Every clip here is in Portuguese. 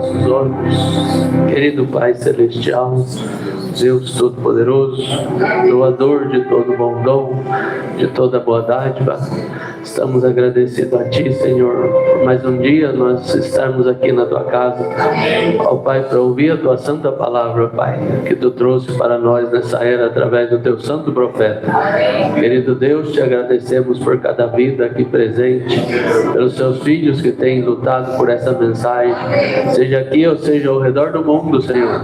nossos olhos. Querido Pai Celestial, Deus Todo-Poderoso, doador de todo bom dom, de toda boa dádiva, estamos agradecidos a Ti, Senhor, por mais um dia nós estarmos aqui na Tua casa, ó Pai, para ouvir a Tua santa palavra, Pai, que Tu trouxe para nós nessa era através do Teu santo profeta. Querido Deus, Te agradecemos por cada vida aqui presente, pelos Seus filhos que têm lutado por essa mensagem, seja aqui ou seja ao redor do mundo, Senhor.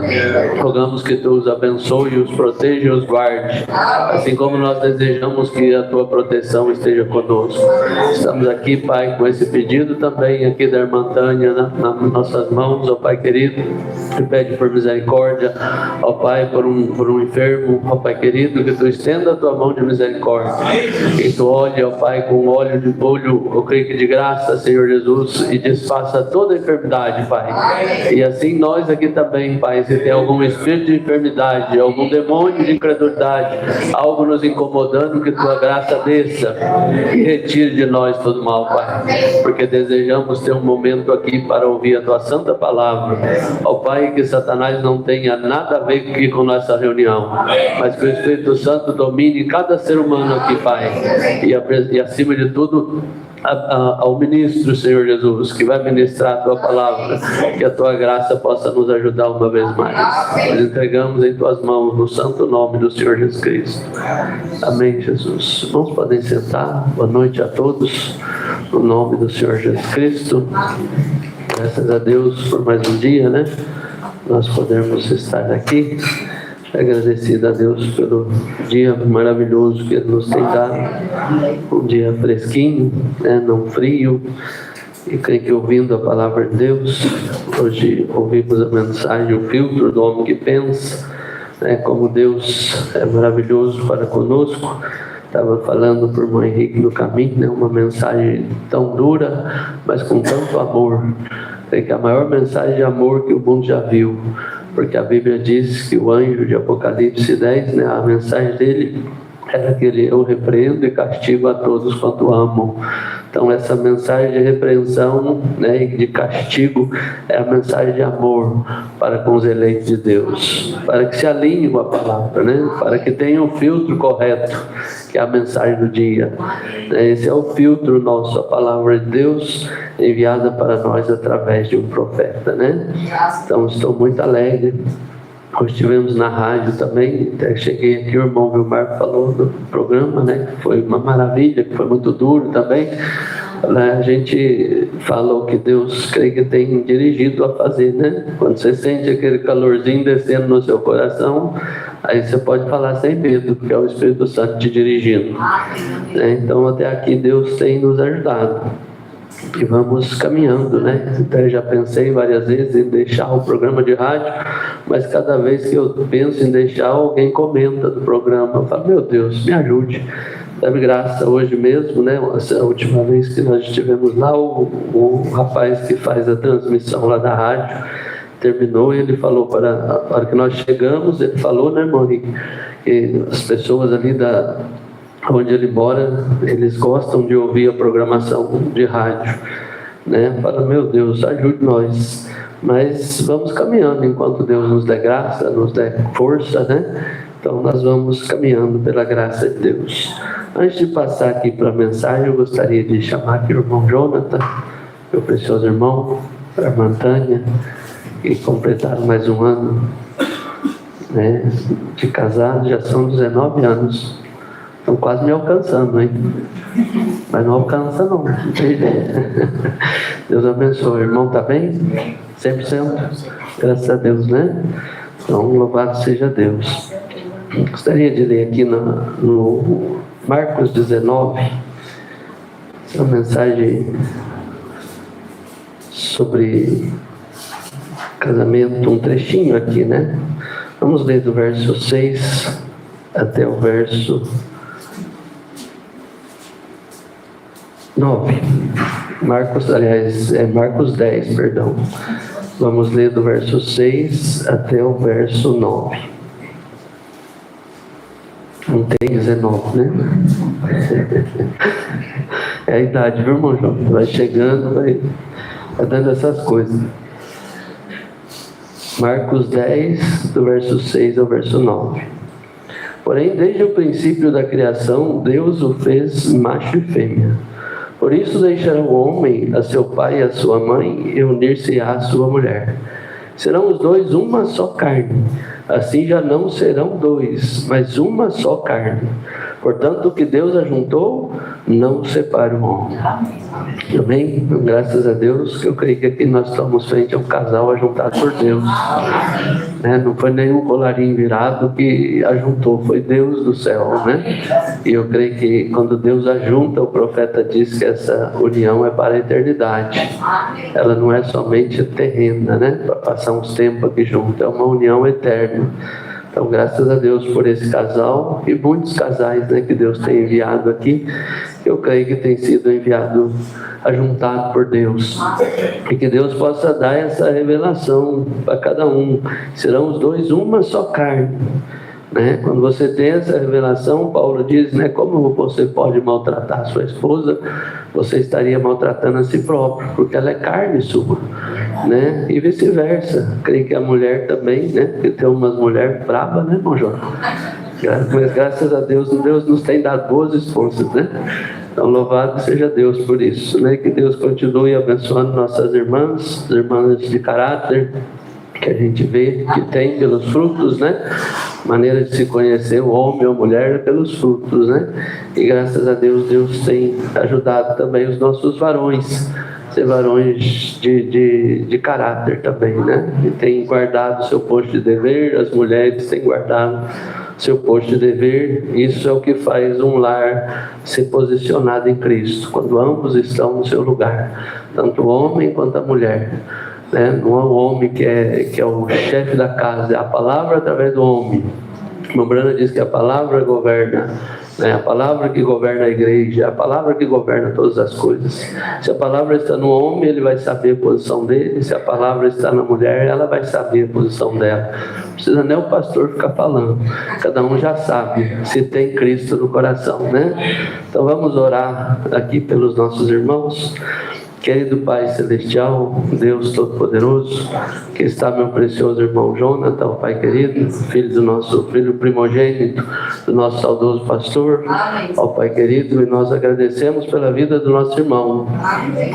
Rogamos que Tu os abençoe, os proteja e os guarde, assim como nós desejamos que a Tua proteção esteja conosco. Estamos aqui, Pai, com esse pedido também aqui da irmã Tânia nas nossas mãos, ó Pai querido, que pede por misericórdia, ó Pai, por um enfermo, ó Pai querido, que Tu estenda a Tua mão de misericórdia, que Tu olhe, ó Pai, com olho, eu creio que de graça, Senhor Jesus, e desfaça toda a enfermidade, Pai. E assim nós aqui também, Pai, se tem algum espírito de enfermidade, algum demônio de incredulidade, algo nos incomodando, que Tua graça desça e retire de nós todo mal, Pai, porque desejamos ter um momento aqui para ouvir a Tua santa palavra. Ó Pai, que Satanás não tenha nada a ver aqui com nossa reunião, mas que o Espírito Santo domine cada ser humano aqui, Pai, e acima de tudo ao ministro, Senhor Jesus, que vai ministrar a Tua palavra, que a Tua graça possa nos ajudar uma vez mais. Nós entregamos em Tuas mãos, no santo nome do Senhor Jesus Cristo. Amém, Jesus. Irmãos, podem sentar. Boa noite a todos, no nome do Senhor Jesus Cristo. Graças a Deus por mais um dia, né? Nós podemos estar aqui. Agradecido a Deus pelo dia maravilhoso que Ele nos tem dado, um dia fresquinho, né, não frio, e creio que ouvindo a palavra de Deus, hoje ouvimos a mensagem, o filtro do homem que pensa, né, como Deus é maravilhoso para conosco. Estava falando para o irmão Henrique no caminho, né, uma mensagem tão dura, mas com tanto amor. Creio que a maior mensagem de amor que o mundo já viu, porque a Bíblia diz que o anjo de Apocalipse 10, né, a mensagem dele era que eu repreendo e castigo a todos quanto amam. Então essa mensagem de repreensão, né, e de castigo é a mensagem de amor para com os eleitos de Deus, para que se alinhem com a palavra, né, para que tenham o filtro correto, que é a mensagem do dia. Esse é o filtro nosso, a palavra de Deus enviada para nós através de um profeta, né? Então estou muito alegre. Hoje estivemos na rádio também, até cheguei aqui, o irmão Vilmar falou do programa, né, que foi uma maravilha, que foi muito duro também. A gente falou que Deus, creio que tem dirigido a fazer, né? Quando você sente aquele calorzinho descendo no seu coração, aí você pode falar sem medo, porque é o Espírito Santo te dirigindo. Então até aqui Deus tem nos ajudado. E vamos caminhando, né? Até já pensei várias vezes em deixar o programa de rádio, mas cada vez que eu penso em deixar, alguém comenta do programa. Eu falo, meu Deus, me ajude. Deve graça hoje mesmo, né? A última vez que nós estivemos lá, o rapaz que faz a transmissão lá da rádio terminou e ele falou, para a hora que nós chegamos, ele falou, né, irmão, que as pessoas ali onde ele mora, eles gostam de ouvir a programação de rádio, né? Fala, meu Deus, ajude nós. Mas vamos caminhando enquanto Deus nos dê graça, nos dê força, né? Então nós vamos caminhando pela graça de Deus. Antes de passar aqui para a mensagem, eu gostaria de chamar aqui o irmão Jonathan, meu precioso irmão, para a irmã Tânia, que completaram mais um ano, né, de casado, já são 19 anos. Estão quase me alcançando, hein? Mas não alcança não tem ideia. Deus abençoe. O irmão está bem? 100%? Graças a Deus, né? Então, louvado seja Deus. Gostaria de ler aqui no Marcos 19, uma mensagem sobre casamento, um trechinho aqui, né? Vamos ler do verso 6 até o verso 9. Marcos 10, perdão. Vamos ler do verso 6 até o verso 9. Não tem 19, né? É a idade, viu, irmão João? Vai chegando, vai dando essas coisas. Marcos 10, do verso 6 ao verso 9. Porém, desde o princípio da criação, Deus o fez macho e fêmea. Por isso deixará o homem a seu pai e a sua mãe, e unir-se-á à sua mulher. Serão os dois uma só carne. Assim já não serão dois, mas uma só carne. Portanto, o que Deus ajuntou, não separe o homem. Amém? Graças a Deus, que eu creio que aqui nós estamos frente a um casal ajuntado por Deus. Não foi nenhum colarinho virado que ajuntou, foi Deus do céu, né? E eu creio que quando Deus ajunta, o profeta diz que essa união é para a eternidade. Ela não é somente terrena, né? Para passar uns tempos aqui junto, é uma união eterna. Então, graças a Deus por esse casal e muitos casais, né, que Deus tem enviado aqui, eu creio que tem sido enviado, ajuntado por Deus. E que Deus possa dar essa revelação para cada um. Serão os dois uma só carne. Quando você tem essa revelação, Paulo diz, como você pode maltratar a sua esposa, você estaria maltratando a si próprio, porque ela é carne sua, e vice-versa. Creio que a mulher também, porque tem umas mulheres bravas, né, irmão João? Mas graças a Deus, Deus nos tem dado boas esposas, Então, louvado seja Deus por isso, Que Deus continue abençoando nossas irmãs de caráter, que a gente vê que tem pelos frutos, maneira de se conhecer o homem ou a mulher é pelos frutos, E graças a Deus, Deus tem ajudado também os nossos varões, ser varões de caráter também, E tem guardado o seu posto de dever, as mulheres têm guardado seu posto de dever. Isso é o que faz um lar ser posicionado em Cristo, quando ambos estão no seu lugar, tanto o homem quanto a mulher. Não é o homem que é o chefe da casa, é a palavra através do homem. Membrana diz que a palavra governa, a palavra que governa a igreja, a palavra que governa todas as coisas. Se a palavra está no homem, ele vai saber a posição dele. Se a palavra está na mulher, ela vai saber a posição dela. Não precisa nem o pastor ficar falando, cada um já sabe se tem Cristo no coração, Então vamos orar aqui pelos nossos irmãos. Querido Pai Celestial, Deus Todo-Poderoso, que está meu precioso irmão Jonathan, Pai querido, filho do nosso filho primogênito, do nosso saudoso pastor, ó Pai querido, e nós agradecemos pela vida do nosso irmão.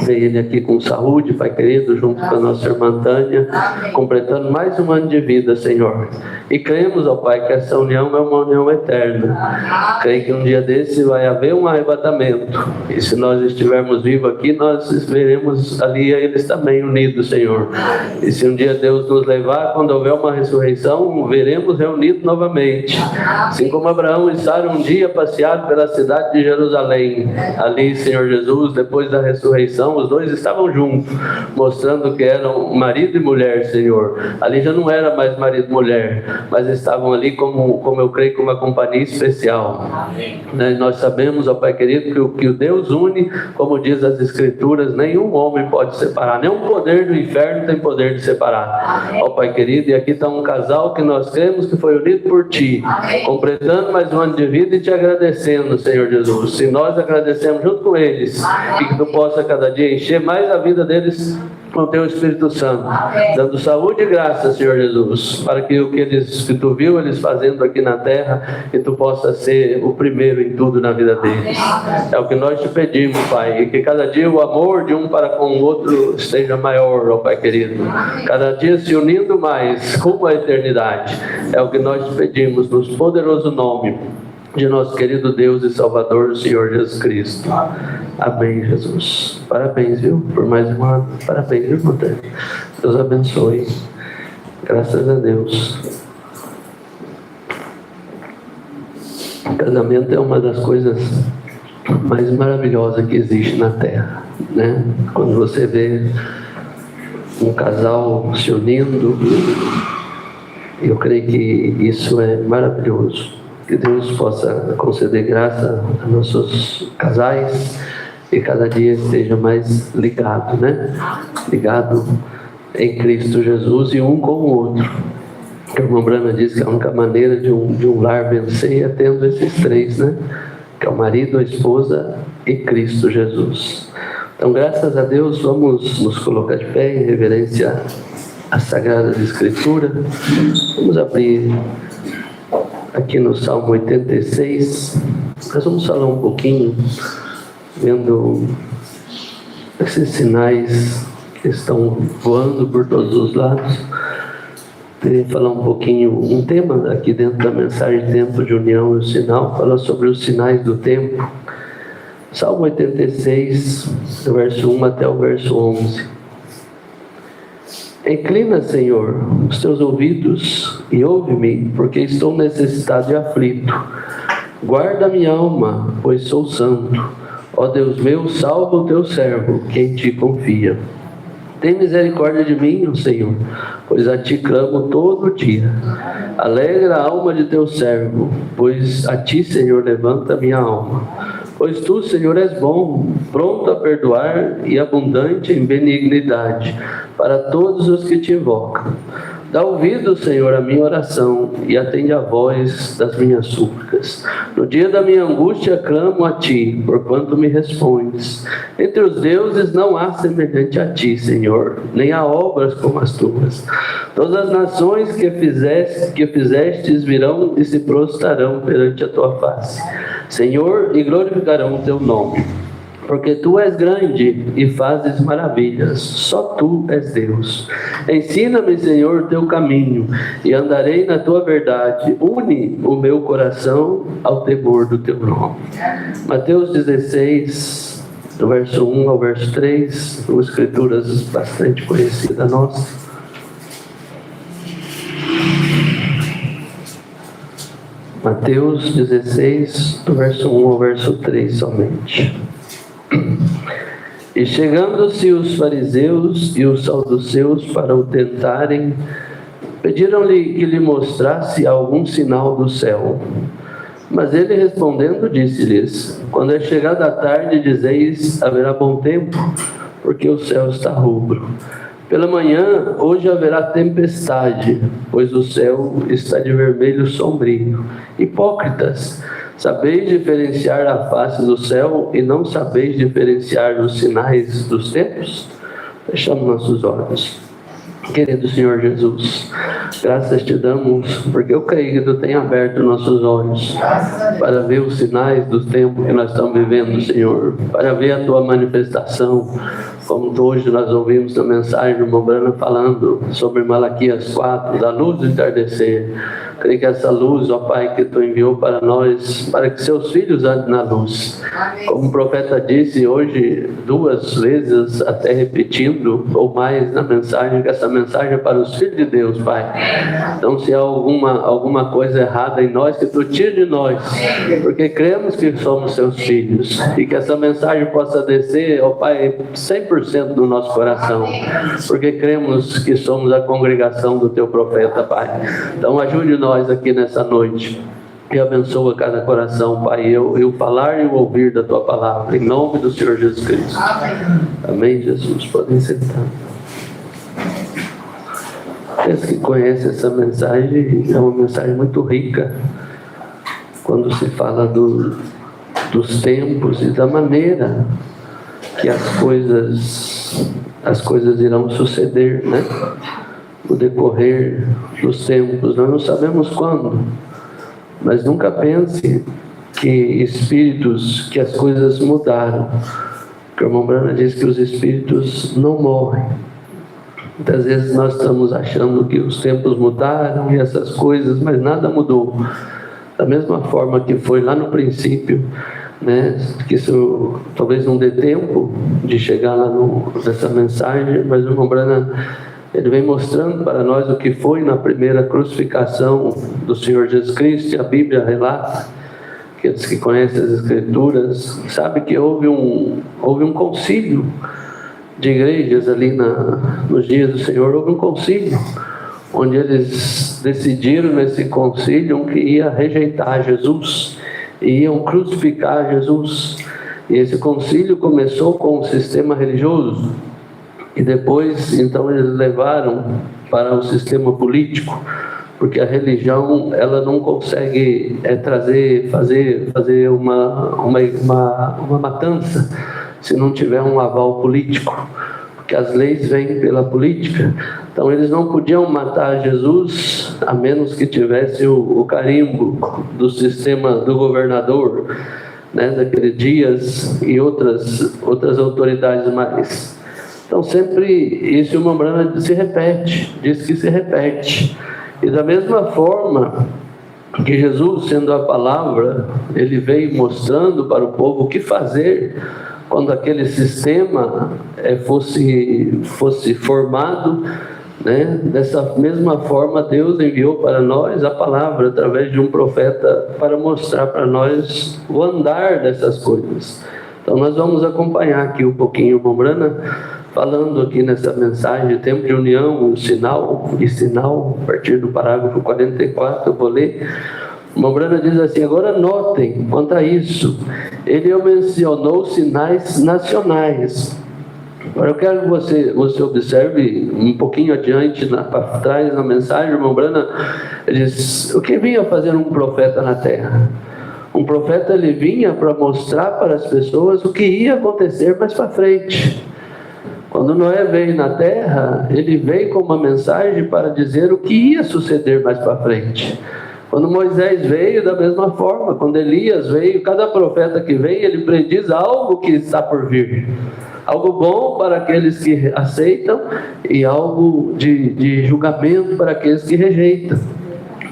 Veio ele aqui com saúde, Pai querido, junto com a nossa irmã Tânia, completando mais um ano de vida, Senhor. E cremos, ó Pai, que essa união é uma união eterna. Creio que um dia desse vai haver um arrebatamento. E se nós estivermos vivos aqui, nós veremos ali eles também unidos, Senhor. E se um dia Deus nos levar, quando houver uma ressurreição, veremos reunidos novamente. Assim como Abraão e Sara um dia passearam pela cidade de Jerusalém. Ali, Senhor Jesus, depois da ressurreição, os dois estavam juntos, mostrando que eram marido e mulher, Senhor. Ali já não era mais marido e mulher, mas estavam ali como eu creio, como uma companhia especial. Nós sabemos, ó Pai querido, que o Deus une, como diz as Escrituras, nenhum homem pode separar, nenhum poder do inferno tem poder de separar. Ó Pai querido, e aqui está um casal que nós cremos que foi unido por Ti, completando mais um ano de vida e Te agradecendo, Senhor Jesus. Se nós agradecemos junto com eles, e que Tu possa cada dia encher mais a vida deles com o Teu Espírito Santo, dando saúde e graça, Senhor Jesus, para que o que Tu viu eles fazendo aqui na terra, que Tu possa ser o primeiro em tudo na vida deles. É o que nós Te pedimos, Pai, e que cada dia o amor de um para com o outro esteja maior, ó Pai querido, cada dia se unindo mais rumo à eternidade. É o que nós Te pedimos, no poderoso nome de nosso querido Deus e Salvador, o Senhor Jesus Cristo. Amém, Jesus. Parabéns, viu? Por mais um ano. Parabéns, viu, Monteiro? Deus abençoe. Graças a Deus. O casamento é uma das coisas mais maravilhosas que existe na Terra, Quando você vê um casal se unindo, eu creio que isso é maravilhoso. Que Deus possa conceder graça a nossos casais e cada dia esteja mais ligado, Ligado em Cristo Jesus e um com o outro. A irmã Brana diz que a única maneira de um lar vencer é tendo esses três, Que é o marido, a esposa e Cristo Jesus. Então, graças a Deus, vamos nos colocar de pé em reverência a Sagrada Escritura. Vamos abrir aqui no Salmo 86. Nós vamos falar um pouquinho, vendo esses sinais que estão voando por todos os lados. Queria falar um pouquinho, um tema aqui dentro da mensagem Tempo de União e o Sinal, fala sobre os sinais do tempo. Salmo 86, do verso 1 até o verso 11. Inclina, Senhor, os teus ouvidos e ouve-me, porque estou necessitado e aflito. Guarda minha alma, pois sou santo. Ó Deus meu, salva o teu servo, que em ti confia. Tem misericórdia de mim, ó Senhor, pois a ti clamo todo dia. Alegra a alma de teu servo, pois a ti, Senhor, levanta minha alma. Pois tu, Senhor, és bom, pronto a perdoar e abundante em benignidade para todos os que te invocam. Dá ouvido, Senhor, à minha oração e atende a voz das minhas súplicas. No dia da minha angústia clamo a ti, porquanto me respondes. Entre os deuses não há semelhante a ti, Senhor, nem há obras como as tuas. Todas as nações que fizestes virão e se prostrarão perante a tua face, Senhor, e glorificarão o teu nome. Porque tu és grande e fazes maravilhas, só tu és Deus. Ensina-me, Senhor, o teu caminho, e andarei na tua verdade. Une o meu coração ao temor do teu nome. Mateus 16, do verso 1 ao verso 3, são escrituras bastante conhecidas nossas. Mateus 16, do verso 1 ao verso 3 somente. E chegando-se os fariseus e os saduceus para o tentarem, pediram-lhe que lhe mostrasse algum sinal do céu. Mas ele respondendo disse-lhes: quando é chegada a tarde, dizeis, haverá bom tempo, porque o céu está rubro. Pela manhã, hoje haverá tempestade, pois o céu está de vermelho sombrio. Hipócritas! Sabeis diferenciar a face do céu e não sabeis diferenciar os sinais dos tempos? Fechamos nossos olhos. Querido Senhor Jesus, graças te damos, porque eu creio que tu tem aberto nossos olhos para ver os sinais dos tempos que nós estamos vivendo, Senhor, para ver a tua manifestação, como hoje nós ouvimos na mensagem do irmão Brana falando sobre Malaquias 4, da luz do entardecer. Creio que essa luz, ó Pai, que tu enviou para nós, para que seus filhos andem na luz. Amém. Como o profeta disse hoje, 2 vezes, até repetindo, ou mais na mensagem, que essa mensagem é para os filhos de Deus, Pai. Então, se há alguma coisa errada em nós, que tu tire de nós, porque cremos que somos seus filhos, e que essa mensagem possa descer, ó Pai, 100% no nosso coração, porque cremos que somos a congregação do teu profeta, Pai. Então, ajude nós aqui nessa noite e abençoa cada coração, Pai, eu falar e o ouvir da tua palavra, em nome do Senhor Jesus Cristo. Amém, Jesus. Podem sentar. Aqueles que conhecem essa mensagem, é uma mensagem muito rica quando se fala dos tempos e da maneira que as coisas irão suceder, né? No decorrer dos tempos. Nós não sabemos quando, mas nunca pense que as coisas mudaram. Porque o irmão Brana diz que os espíritos não morrem. Muitas vezes nós estamos achando que os tempos mudaram e essas coisas, mas nada mudou. Da mesma forma que foi lá no princípio, né? Que isso talvez não dê tempo de chegar lá nessa mensagem, mas o irmão Brana, ele vem mostrando para nós o que foi na primeira crucificação do Senhor Jesus Cristo. E a Bíblia relata, aqueles que conhecem as Escrituras, sabe que houve um concílio de igrejas ali nos dias do Senhor. Houve um concílio, onde eles decidiram nesse concílio que ia rejeitar Jesus, e iam crucificar Jesus. E esse concílio começou com o sistema religioso, e depois, então, eles levaram para o sistema político, porque a religião, ela não consegue fazer uma matança se não tiver um aval político. que as leis vêm pela política. Então eles não podiam matar Jesus a menos que tivesse o carimbo do sistema do governador, né, daqueles dias, e outras autoridades mais. Então sempre isso uma Brana se repete, diz que se repete. E da mesma forma que Jesus, sendo a palavra, ele veio mostrando para o povo o que fazer quando aquele sistema fosse formado, né? Dessa mesma forma Deus enviou para nós a palavra através de um profeta para mostrar para nós o andar dessas coisas. Então nós vamos acompanhar aqui um pouquinho o Brana falando aqui nessa mensagem, tempo de união, o sinal, a partir do parágrafo 44, eu vou ler. O Brana diz assim: agora notem quanto a isso, ele mencionou sinais nacionais. Agora eu quero que você observe um pouquinho adiante, para trás na mensagem, o irmão Brana diz: o que vinha fazer um profeta na terra? Um profeta, ele vinha para mostrar para as pessoas o que ia acontecer mais para frente. Quando Noé veio na terra, ele veio com uma mensagem para dizer o que ia suceder mais para frente. Quando Moisés veio, da mesma forma, quando Elias veio, cada profeta que vem, ele prediz algo que está por vir. Algo bom para aqueles que aceitam e algo de julgamento para aqueles que rejeitam.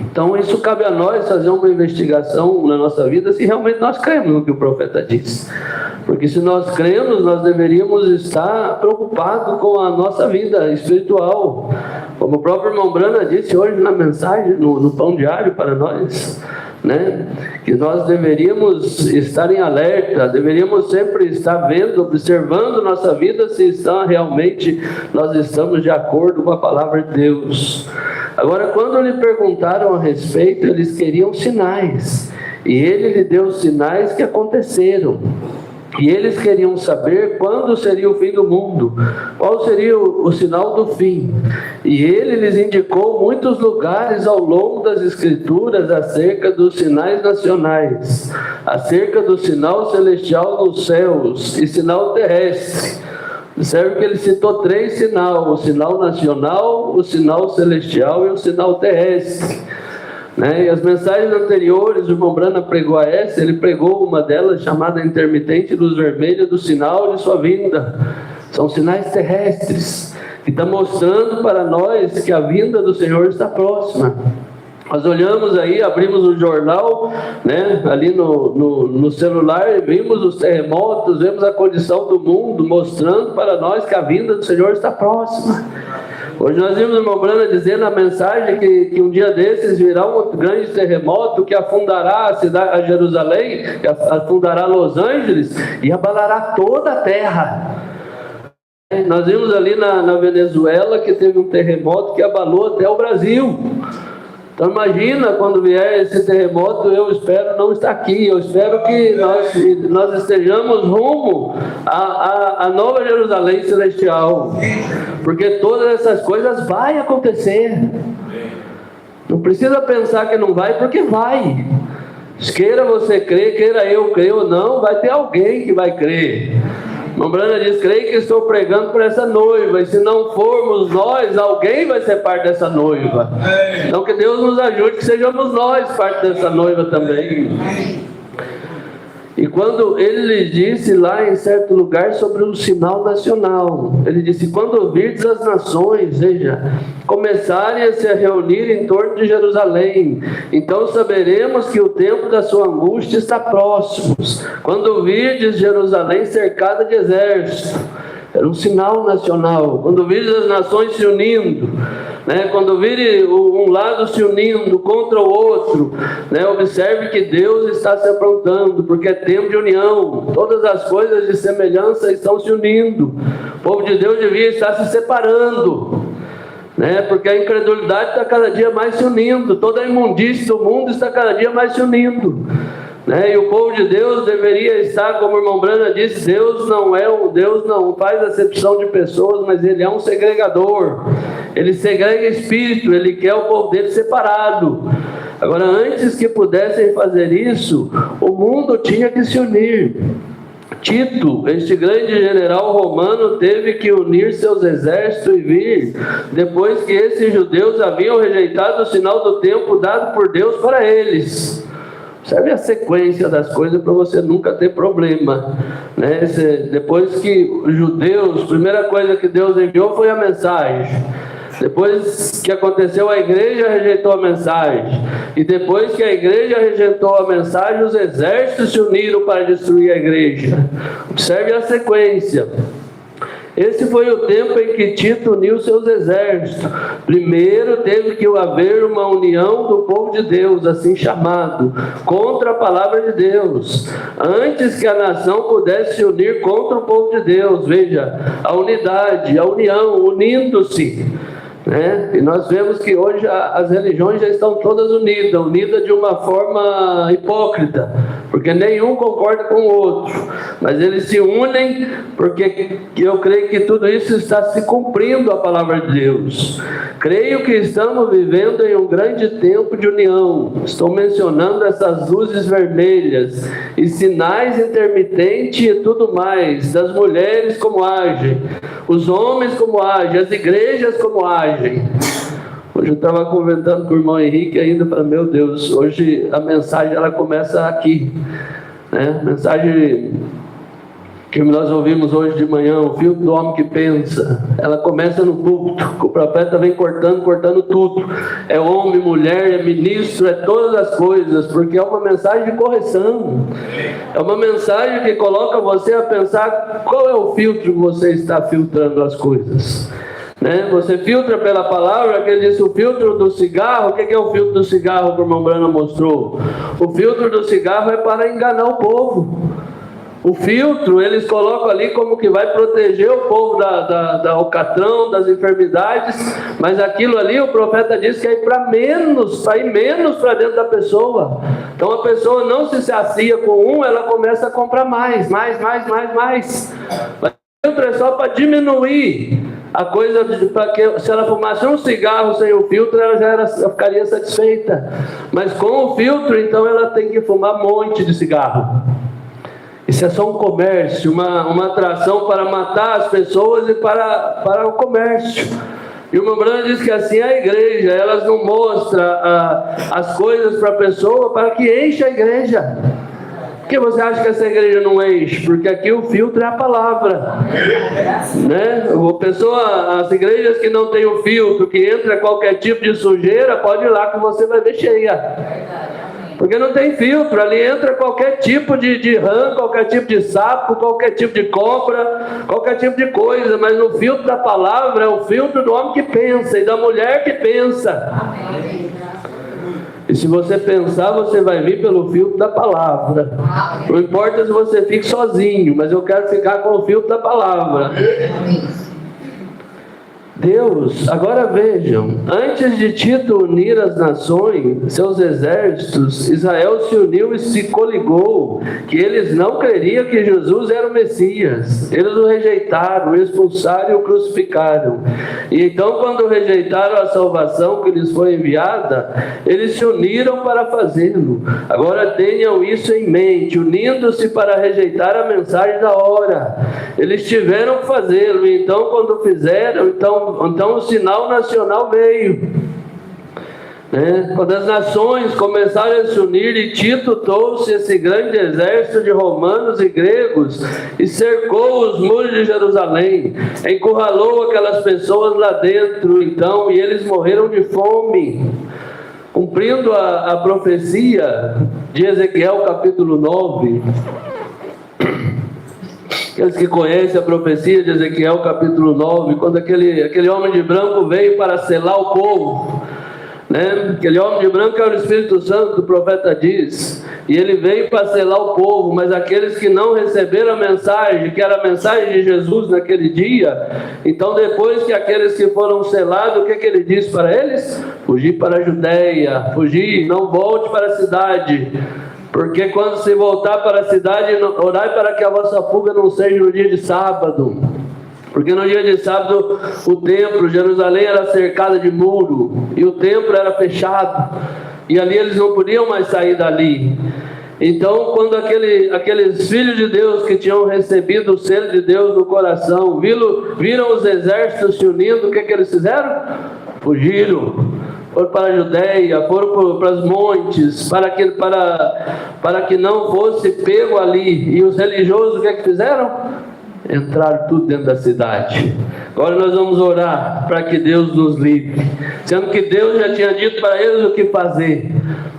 Então isso cabe a nós fazer uma investigação na nossa vida, se realmente nós cremos no que o profeta diz. Porque se nós cremos, nós deveríamos estar preocupados com a nossa vida espiritual. Como o próprio irmão Brana disse hoje na mensagem, no pão diário para nós, né? Que nós deveríamos estar em alerta, deveríamos sempre estar vendo, observando nossa vida, se realmente nós estamos de acordo com a palavra de Deus. Agora, quando lhe perguntaram a respeito, eles queriam sinais, e ele lhe deu sinais que aconteceram. E eles queriam saber quando seria o fim do mundo, qual seria o sinal do fim. E ele lhes indicou muitos lugares ao longo das Escrituras acerca dos sinais nacionais, acerca do sinal celestial nos céus e sinal terrestre. Observe que ele citou 3 sinais: o sinal nacional, o sinal celestial e o sinal terrestre. E as mensagens anteriores, o irmão Brana pregou a essa, ele pregou uma delas chamada intermitente luz vermelha do sinal de sua vinda. São sinais terrestres que estão mostrando para nós que a vinda do Senhor está próxima. Nós olhamos aí, abrimos o jornal, ali no celular, e vimos os terremotos, vemos a condição do mundo, mostrando para nós que a vinda do Senhor está próxima. Hoje nós vimos o irmão Brana dizer na mensagem que um dia desses virá um grande terremoto que afundará a cidade, a Jerusalém, que afundará Los Angeles e abalará toda a terra. Nós vimos ali na Venezuela que teve um terremoto que abalou até o Brasil. Então imagina quando vier esse terremoto, eu espero não estar aqui, eu espero que nós estejamos rumo à nova Jerusalém celestial, porque todas essas coisas vai acontecer. Não precisa pensar que não vai, porque vai. Queira você crer, queira eu crer ou não, vai ter alguém que vai crer. O Brana diz: creio que estou pregando para essa noiva, e se não formos nós, alguém vai ser parte dessa noiva. Então que Deus nos ajude, que sejamos nós parte dessa noiva também. E quando ele lhe disse lá em certo lugar sobre um sinal nacional, ele disse: quando ouvirdes as nações, veja, começarem a se reunir em torno de Jerusalém, então saberemos que o tempo da sua angústia está próximo. Quando ouvirdes Jerusalém cercada de exército, era um sinal nacional. Quando virem as nações se unindo, quando virem um lado se unindo contra o outro, observe que Deus está se aprontando, porque é tempo de união. Todas as coisas de semelhança estão se unindo. O povo de Deus devia estar se separando, porque a incredulidade está cada dia mais se unindo. Toda a imundície do mundo está cada dia mais se unindo. E o povo de Deus deveria estar, como o irmão Brana disse, Deus não faz acepção de pessoas, mas Ele é um segregador. Ele segrega espírito, Ele quer o povo dele separado. Agora, antes que pudessem fazer isso, o mundo tinha que se unir. Tito, este grande general romano, teve que unir seus exércitos e vir, depois que esses judeus haviam rejeitado o sinal do tempo dado por Deus para eles. Observe a sequência das coisas para você nunca ter problema, né? Depois que os judeus, a primeira coisa que Deus enviou foi a mensagem. Depois que aconteceu, a igreja rejeitou a mensagem. E depois que a igreja rejeitou a mensagem, os exércitos se uniram para destruir a igreja. Observe a sequência. Esse foi o tempo em que Tito uniu seus exércitos. Primeiro teve que haver uma união do povo de Deus, assim chamado, contra a palavra de Deus, antes que a nação pudesse se unir contra o povo de Deus. Veja, a unidade, a união, unindo-se, né? E nós vemos que hoje as religiões já estão todas unidas de uma forma hipócrita, porque nenhum concorda com o outro, mas eles se unem porque eu creio que tudo isso está se cumprindo a palavra de Deus. Creio que estamos vivendo em um grande tempo de união. Estou mencionando essas luzes vermelhas e sinais intermitentes e tudo mais, das mulheres como agem, os homens como agem, as igrejas como agem. Hoje eu estava conversando com o irmão Henrique ainda, falei, meu Deus, hoje a mensagem ela começa aqui, né? A mensagem que nós ouvimos hoje de manhã, o filtro do homem que pensa, ela começa no púlpito, o profeta vem cortando tudo, é homem, mulher, é ministro, é todas as coisas, porque é uma mensagem de correção, é uma mensagem que coloca você a pensar qual é o filtro que você está filtrando as coisas. Né? Você filtra pela palavra, que ele disse o filtro do cigarro. O que é o filtro do cigarro que o irmão Brana mostrou? O filtro do cigarro é para enganar o povo. O filtro, eles colocam ali como que vai proteger o povo da alcatrão, das enfermidades, mas aquilo ali o profeta disse que é para ir menos para dentro da pessoa. Então a pessoa não se sacia com ela começa a comprar mais. Mas o filtro é só para diminuir a coisa, para que se ela fumasse um cigarro sem o filtro, ela já ficaria satisfeita. Mas com o filtro, então ela tem que fumar um monte de cigarro. Isso é só um comércio, uma atração para matar as pessoas e para o comércio. E o meu Brana diz que assim é a igreja, elas não mostram as coisas para a pessoa para que encha a igreja. Por que você acha que essa igreja não enche? Porque aqui o filtro é a palavra, né? As igrejas que não tem o filtro, que entra qualquer tipo de sujeira, pode ir lá que você vai ver cheia. Porque não tem filtro, ali entra qualquer tipo de rã, qualquer tipo de sapo, qualquer tipo de cobra, qualquer tipo de coisa, mas no filtro da palavra é o filtro do homem que pensa e da mulher que pensa. E se você pensar, você vai vir pelo filtro da palavra. Não importa se você fique sozinho, mas eu quero ficar com o filtro da palavra. Deus, agora vejam, antes de Tito unir as nações, seus exércitos, Israel se uniu e se coligou, que eles não creriam que Jesus era o Messias. Eles o rejeitaram, o expulsaram e o crucificaram. E então, quando rejeitaram a salvação que lhes foi enviada, eles se uniram para fazê-lo. Agora tenham isso em mente, unindo-se para rejeitar a mensagem da hora. Eles tiveram que fazê-lo, e então quando fizeram, então o sinal nacional veio, né? Quando as nações começaram a se unir, e Tito trouxe esse grande exército de romanos e gregos e cercou os muros de Jerusalém, encurralou aquelas pessoas lá dentro, então, e eles morreram de fome, cumprindo a profecia de Ezequiel capítulo 9. Aqueles que conhecem a profecia de Ezequiel capítulo 9, quando aquele homem de branco veio para selar o povo, né? Aquele homem de branco é o Espírito Santo, o profeta diz, e ele veio para selar o povo, mas aqueles que não receberam a mensagem, que era a mensagem de Jesus naquele dia, então depois que aqueles que foram selados, o que ele disse para eles? Fugir para a Judeia, fugir, não volte para a cidade. Porque quando se voltar para a cidade, orai para que a vossa fuga não seja no dia de sábado. Porque no dia de sábado, o templo, Jerusalém, era cercada de muro. E o templo era fechado. E ali eles não podiam mais sair dali. Então, quando aqueles filhos de Deus que tinham recebido o selo de Deus no coração, viram os exércitos se unindo, o que eles fizeram? Fugiram. Foram para a Judéia, foram para os montes, para que não fosse pego ali. E os religiosos o que fizeram? Entraram tudo dentro da cidade. Agora nós vamos orar para que Deus nos livre, sendo que Deus já tinha dito para eles o que fazer.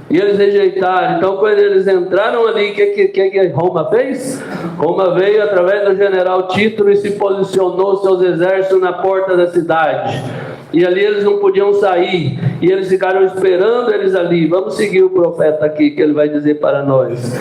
E eles rejeitaram. Então, quando eles entraram ali, o que Roma fez? Roma veio através do general Tito e se posicionou seus exércitos na porta da cidade. E ali eles não podiam sair. E eles ficaram esperando eles ali. Vamos seguir o profeta aqui, que ele vai dizer para nós.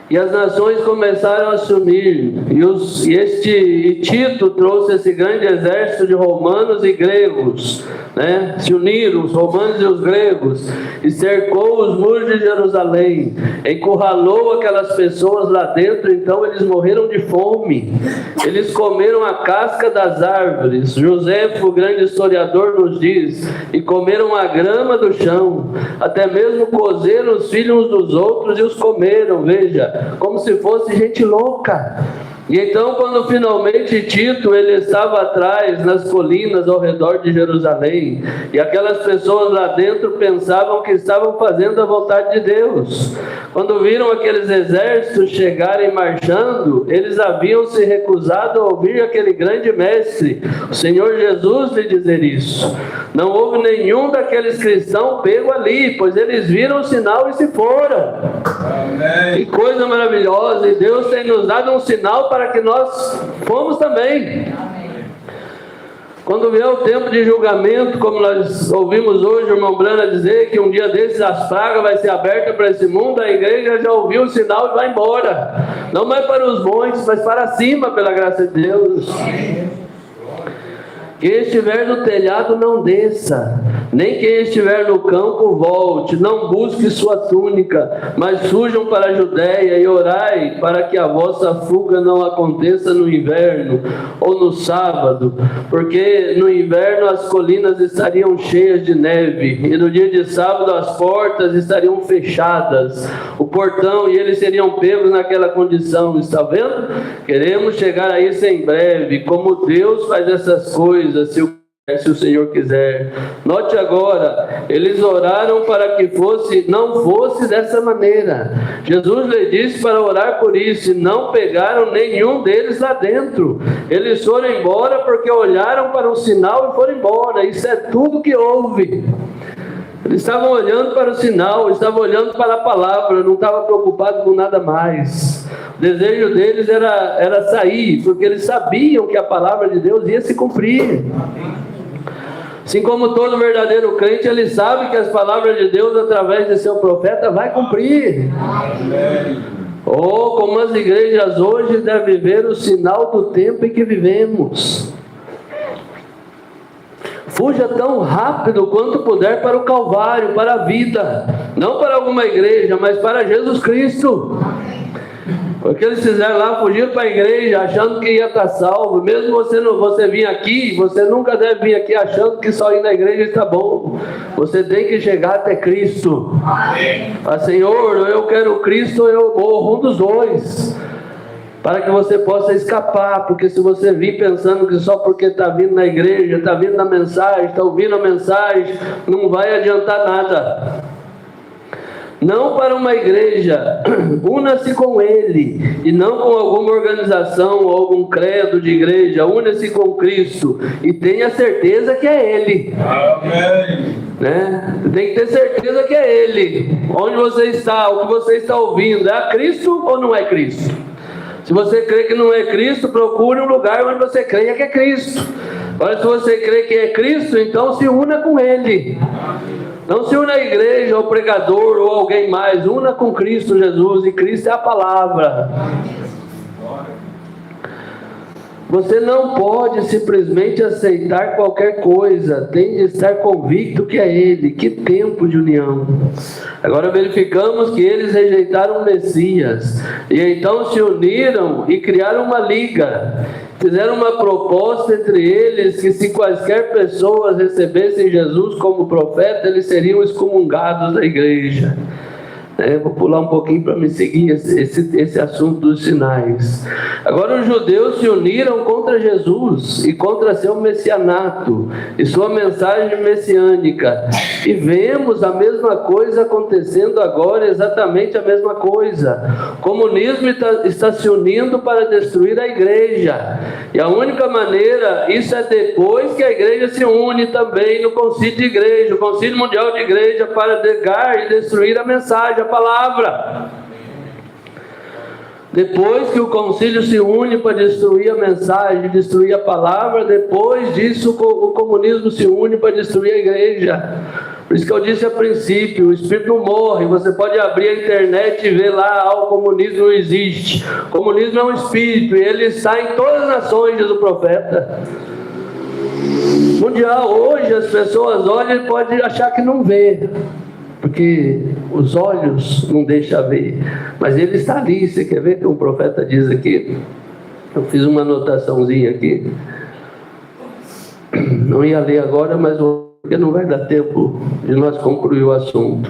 E as nações começaram a se unir, e Tito trouxe esse grande exército de romanos e gregos, né? Se uniram os romanos e os gregos, e cercou os muros de Jerusalém, encurralou aquelas pessoas lá dentro. Então eles morreram de fome, eles comeram a casca das árvores. Joséfo, o grande historiador, nos diz, e comeram a grama do chão, até mesmo cozeram os filhos uns dos outros e os comeram. Veja, como se fosse gente louca. E então, quando finalmente Tito, ele estava atrás, nas colinas ao redor de Jerusalém, e aquelas pessoas lá dentro pensavam que estavam fazendo a vontade de Deus. Quando viram aqueles exércitos chegarem marchando, eles haviam se recusado a ouvir aquele grande mestre, o Senhor Jesus, lhe dizer isso. Não houve nenhum daqueles cristãos pego ali, pois eles viram o sinal e se foram. Amém. Que coisa maravilhosa! E Deus tem nos dado um sinal para que nós fomos também. Quando vier o tempo de julgamento, como nós ouvimos hoje o irmão Brana dizer que um dia desses as pragas vai ser aberta para esse mundo, a igreja já ouviu o sinal e vai embora. Não mais para os montes, mas para cima, pela graça de Deus. Quem estiver no telhado não desça, nem quem estiver no campo volte. Não busque sua túnica, mas fujam para a Judéia e orai para que a vossa fuga não aconteça no inverno ou no sábado, porque no inverno as colinas estariam cheias de neve, e no dia de sábado as portas estariam fechadas, o portão, e eles seriam pegos naquela condição. Está vendo? Queremos chegar a isso em breve. Como Deus faz essas coisas, se o Senhor quiser. Note agora, eles oraram para que não fosse dessa maneira. Jesus lhe disse para orar por isso, e não pegaram nenhum deles lá dentro. Eles foram embora porque olharam para o sinal e foram embora. Isso é tudo que houve. Eles estavam olhando para o sinal, estavam olhando para a palavra, não estavam preocupados com nada mais. O desejo deles era sair, porque eles sabiam que a palavra de Deus ia se cumprir. Assim como todo verdadeiro crente, ele sabe que as palavras de Deus, através de seu profeta, vai cumprir. Ou como as igrejas hoje devem ver o sinal do tempo em que vivemos. Fuja tão rápido quanto puder para o Calvário, para a vida. Não para alguma igreja, mas para Jesus Cristo. Porque eles fizeram lá, fugiram para a igreja achando que ia estar salvo. Mesmo você vir aqui, você nunca deve vir aqui achando que só ir na igreja está bom. Você tem que chegar até Cristo. Ah, Senhor, eu quero Cristo ou eu morro, um dos dois. Para que você possa escapar. Porque se você vir pensando que só porque está vindo na igreja, está vindo na mensagem, está ouvindo a mensagem, não vai adiantar nada. Não para uma igreja, una-se com Ele, e não com alguma organização ou algum credo de igreja. Una-se com Cristo e tenha certeza que é Ele. Amém. Né? Tem que ter certeza que é Ele. Onde você está, o que você está ouvindo, é a Cristo ou não é Cristo? Se você crê que não é Cristo, procure um lugar onde você creia que é Cristo. Agora, se você crê que é Cristo, então se una com Ele. Não se una à igreja, ao pregador ou alguém mais. Una com Cristo Jesus, e Cristo é a palavra. Você não pode simplesmente aceitar qualquer coisa. Tem de estar convicto que é Ele. Que tempo de união. Agora verificamos que eles rejeitaram o Messias. E então se uniram e criaram uma liga. Fizeram uma proposta entre eles que se quaisquer pessoas recebessem Jesus como profeta, eles seriam excomungados da igreja. Vou pular um pouquinho para me seguir esse assunto dos sinais. Agora, os judeus se uniram contra Jesus e contra seu messianato e sua mensagem messiânica. E vemos a mesma coisa acontecendo agora, exatamente a mesma coisa. O comunismo está se unindo para destruir a igreja. E a única maneira, isso é depois que a igreja se une também no concílio de igreja, o concílio mundial de igreja, para negar e destruir a mensagem, a palavra. Depois que o concílio se une para destruir a mensagem, destruir a palavra, depois disso o comunismo se une para destruir a igreja. Por isso que eu disse a princípio, o espírito não morre. Você pode abrir a internet e ver lá, o comunismo não existe. O comunismo é um espírito e ele está em todas as nações, diz o profeta. Mundial, hoje as pessoas olham e podem achar que não vê, porque os olhos não deixam ver, mas ele está ali. Você quer ver que o profeta diz aqui? Eu fiz uma anotaçãozinha aqui, não ia ler agora, mas porque não vai dar tempo de nós concluir o assunto.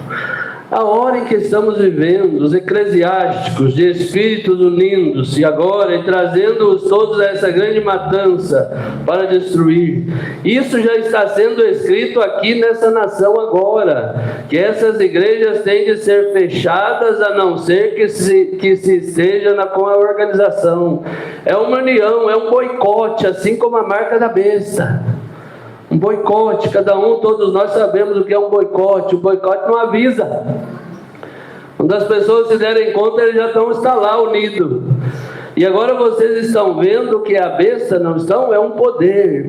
A hora em que estamos vivendo, os eclesiásticos de espíritos unindo-se agora e trazendo-os todos a essa grande matança para destruir. Isso já está sendo escrito aqui nessa nação agora, que essas igrejas têm de ser fechadas a não ser que se esteja com a organização. É uma união, é um boicote, assim como a marca da besta. Um boicote, todos nós sabemos o que é um boicote. O boicote não avisa. Quando as pessoas se derem conta, eles já estão lá unidos. E agora vocês estão vendo que a besta não estão? É um poder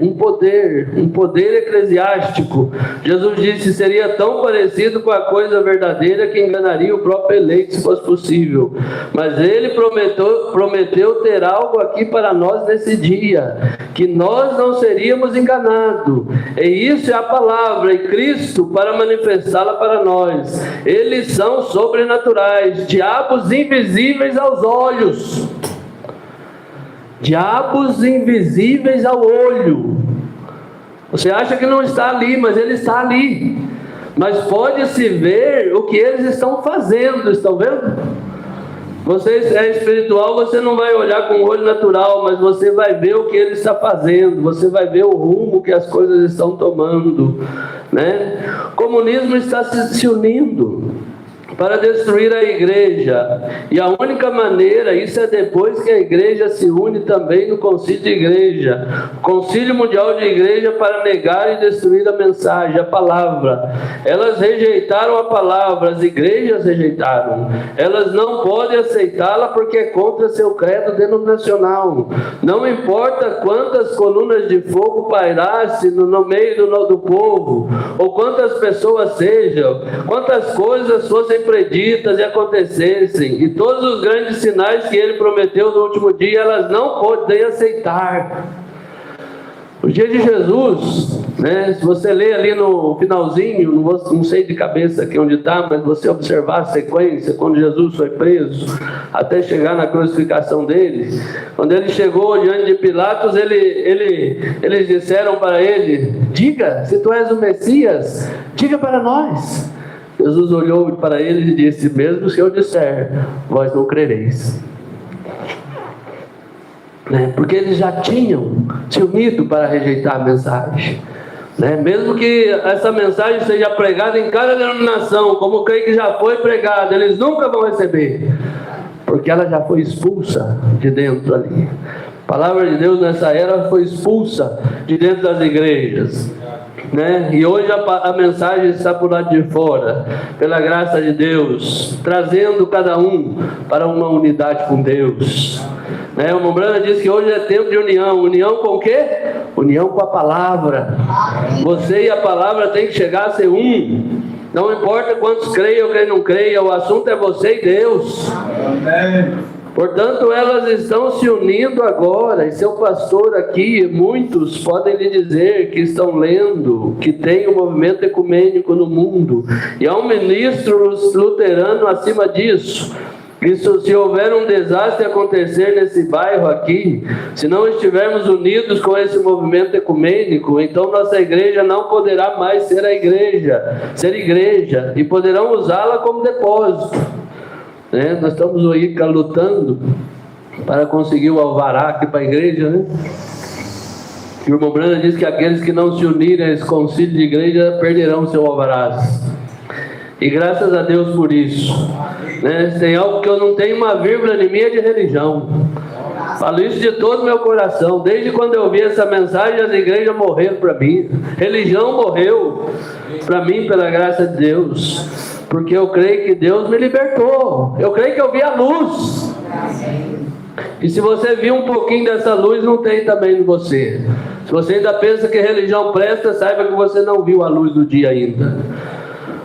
eclesiástico. Jesus disse que seria tão parecido com a coisa verdadeira que enganaria o próprio eleito, se fosse possível. Mas ele prometeu ter algo aqui para nós nesse dia, que nós não seríamos enganados. E isso é a palavra, e Cristo para manifestá-la para nós. Eles são sobrenaturais, diabos invisíveis aos olhos. Diabos invisíveis ao olho. Você acha que não está ali, mas ele está ali. Mas pode-se ver o que eles estão fazendo, estão vendo? Você é espiritual, você não vai olhar com o olho natural, mas você vai ver o que ele está fazendo, você vai ver o rumo que as coisas estão tomando, né? O comunismo está se unindo para destruir a igreja, e a única maneira, isso é depois que a igreja se une também no concílio de igreja, o concílio mundial de igreja, para negar e destruir a mensagem, a palavra. Elas rejeitaram a palavra, as igrejas rejeitaram, elas não podem aceitá-la porque é contra seu credo denominacional. Não importa quantas colunas de fogo pairassem no meio do povo, ou quantas pessoas sejam, quantas coisas fossem preditas e acontecessem, e todos os grandes sinais que ele prometeu no último dia, elas não podem aceitar. O dia de Jesus, né, se você ler ali no finalzinho, não sei de cabeça aqui onde está, mas você observar a sequência, quando Jesus foi preso, até chegar na crucificação dele, quando ele chegou diante de Pilatos, eles disseram para ele: diga, se tu és o Messias, diga para nós. Jesus olhou para eles e disse: mesmo se eu disser, vós não crereis. Porque eles já tinham se unido para rejeitar a mensagem. Mesmo que essa mensagem seja pregada em cada denominação, como creio que já foi pregada, eles nunca vão receber, porque ela já foi expulsa de dentro ali. A palavra de Deus nessa era foi expulsa de dentro das igrejas. E hoje a mensagem está por lado de fora, pela graça de Deus, trazendo cada um para uma unidade com Deus. O Mombrana diz que hoje é tempo de união. União com o quê? União com a palavra. Você e a palavra tem que chegar a ser um. Não importa quantos creiam ou quem não creia, o assunto é você e Deus. Amém. Portanto, elas estão se unindo agora, e seu pastor aqui, muitos podem lhe dizer que estão lendo, que tem um movimento ecumênico no mundo, e há um ministro luterano acima disso. Isso, se houver um desastre acontecer nesse bairro aqui, se não estivermos unidos com esse movimento ecumênico, então nossa igreja não poderá mais ser igreja, e poderão usá-la como depósito. Né? Nós estamos aí lutando para conseguir o alvará aqui para a igreja, né? O irmão Brana diz que aqueles que não se unirem a esse concílio de igreja perderão seu alvarás. E graças a Deus por isso. Né? Tem algo que eu não tenho uma vírgula em mim, é de religião. Falo isso de todo o meu coração. Desde quando eu vi essa mensagem, as igrejas morreram para mim. Religião morreu para mim pela graça de Deus. Porque eu creio que Deus me libertou. Eu creio que eu vi a luz. E se você viu um pouquinho dessa luz, não tem também em você. Se você ainda pensa que religião presta, saiba que você não viu a luz do dia ainda.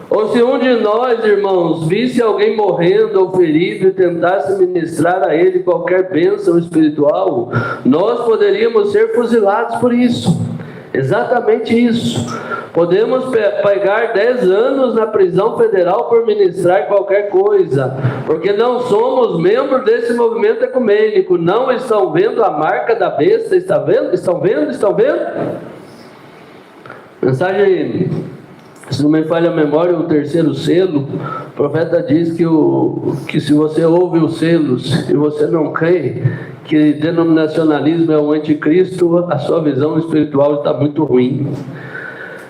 Ou se um de nós, irmãos, visse alguém morrendo ou ferido e tentasse ministrar a ele qualquer bênção espiritual, nós poderíamos ser fuzilados por isso. Exatamente isso. Podemos pegar 10 anos na prisão federal por ministrar qualquer coisa, porque não somos membros desse movimento ecumênico. Não estão vendo a marca da besta? Estão vendo? Estão vendo? Estão vendo? Mensagem, se não me falha a memória, o terceiro selo, o profeta diz que se você ouve os selos e você não crê que denominacionalismo é o anticristo, a sua visão espiritual está muito ruim.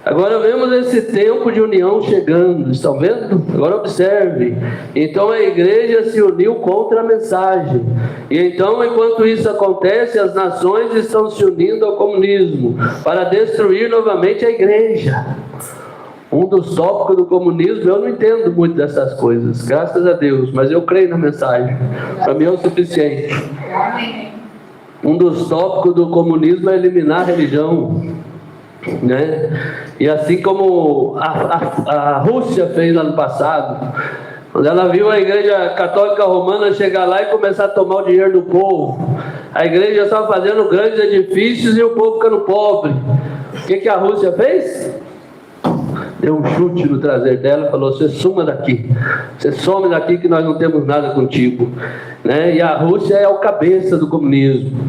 Agora vemos esse tempo de união chegando, estão vendo? Agora observe. Então a igreja se uniu contra a mensagem. E então, enquanto isso acontece, as nações estão se unindo ao comunismo para destruir novamente a igreja. Um dos tópicos do comunismo, eu não entendo muito dessas coisas, graças a Deus, mas eu creio na mensagem. Para mim é o suficiente. Um dos tópicos do comunismo é eliminar a religião, né? E assim como a Rússia fez ano passado, quando ela viu a igreja católica romana chegar lá e começar a tomar o dinheiro do povo, a igreja estava fazendo grandes edifícios e o povo ficando pobre. O que a Rússia fez? Deu um chute no traseiro dela e falou: você suma daqui, você some daqui que nós não temos nada contigo, né? E a Rússia é o cabeça do comunismo.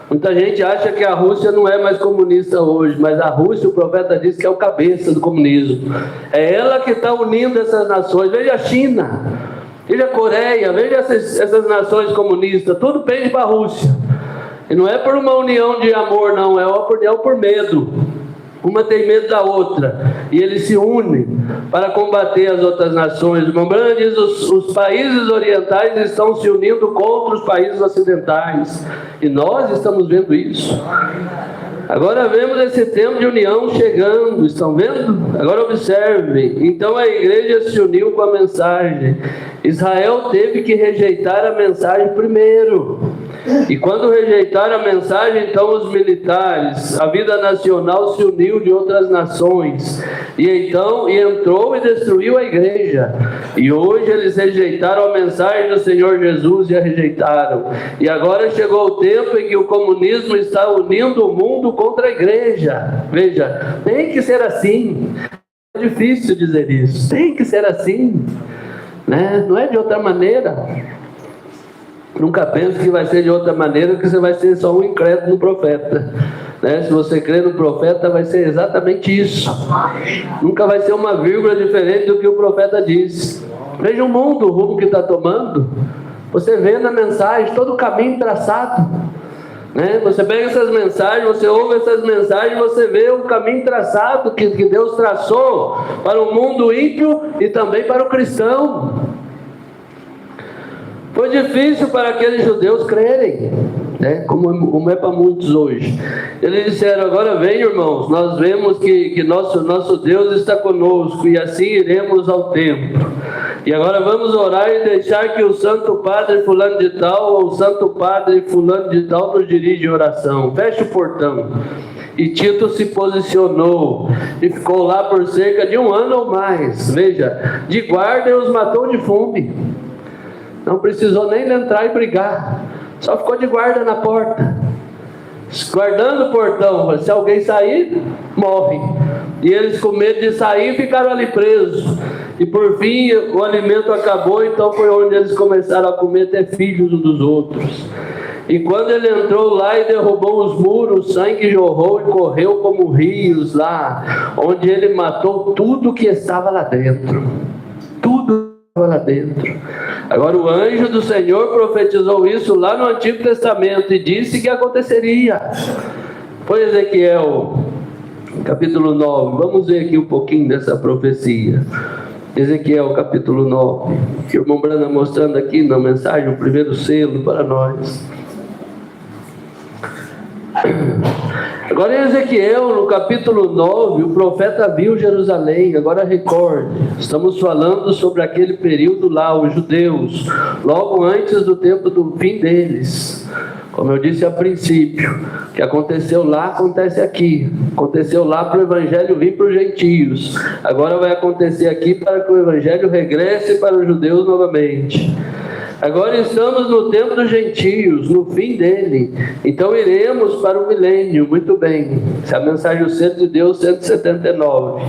Muita gente acha que a Rússia não é mais comunista hoje, mas a Rússia, o profeta diz que é o cabeça do comunismo. É ela que está unindo essas nações. Veja a China, veja a Coreia, veja essas nações comunistas, tudo pende para a Rússia. E não é por uma união de amor, não, é uma união por medo. Uma tem medo da outra, e eles se unem para combater as outras nações. O irmão Brana diz: os países orientais estão se unindo contra os países ocidentais, e nós estamos vendo isso. Agora vemos esse tempo de união chegando, estão vendo? Agora observe. Então a igreja se uniu com a mensagem. Israel teve que rejeitar a mensagem primeiro. E quando rejeitaram a mensagem, então os militares, a vida nacional se uniu de outras nações. E então entrou e destruiu a igreja. E hoje eles rejeitaram a mensagem do Senhor Jesus e a rejeitaram. E agora chegou o tempo em que o comunismo está unindo o mundo contra a igreja. Veja, tem que ser assim. É difícil dizer isso. Tem que ser assim, né? Não é de outra maneira. Nunca pense que vai ser de outra maneira, que você vai ser só um incrédulo no profeta, né? Se você crê no profeta, vai ser exatamente isso. Nunca vai ser uma vírgula diferente do que o profeta diz. Veja o mundo, o rumo que está tomando. Você vê na mensagem todo o caminho traçado, né? Você pega essas mensagens, você ouve essas mensagens, você vê o caminho traçado que Deus traçou para o mundo ímpio e também para o cristão. Foi difícil para aqueles judeus crerem, né? Como é para muitos hoje. Eles disseram: agora vem, irmãos, nós vemos que nosso Deus está conosco, e assim iremos ao templo. E agora vamos orar e deixar que o Santo Padre fulano de tal, ou o Santo Padre fulano de tal, nos dirige a oração. Feche o portão. E Tito se posicionou e ficou lá por cerca de 1 ano ou mais. Veja, de guarda, e os matou de fome. Não precisou nem entrar e brigar, só ficou de guarda na porta, guardando o portão. Se alguém sair, morre. E eles, com medo de sair, ficaram ali presos. E por fim o alimento acabou, então foi onde eles começaram a comer até filhos uns dos outros. E quando ele entrou lá e derrubou os muros, o sangue jorrou e correu como rios lá, onde ele matou tudo que estava lá dentro. Tudo estava lá dentro. Agora o anjo do Senhor profetizou isso lá no Antigo Testamento e disse que aconteceria. Foi Ezequiel, capítulo 9. Vamos ver aqui um pouquinho dessa profecia. Ezequiel, capítulo 9. O irmão Brana mostrando aqui na mensagem o primeiro selo para nós. Agora em Ezequiel, no capítulo 9, o profeta viu Jerusalém. Agora recorde, estamos falando sobre aquele período lá, os judeus, logo antes do tempo do fim deles. Como eu disse a princípio, o que aconteceu lá, acontece aqui. Aconteceu lá para o Evangelho vir para os gentios. Agora vai acontecer aqui para que o Evangelho regresse para os judeus novamente. Agora estamos no tempo dos gentios, no fim dele. Então iremos para o milênio, muito bem. Essa é a mensagem do Centro de Deus 179.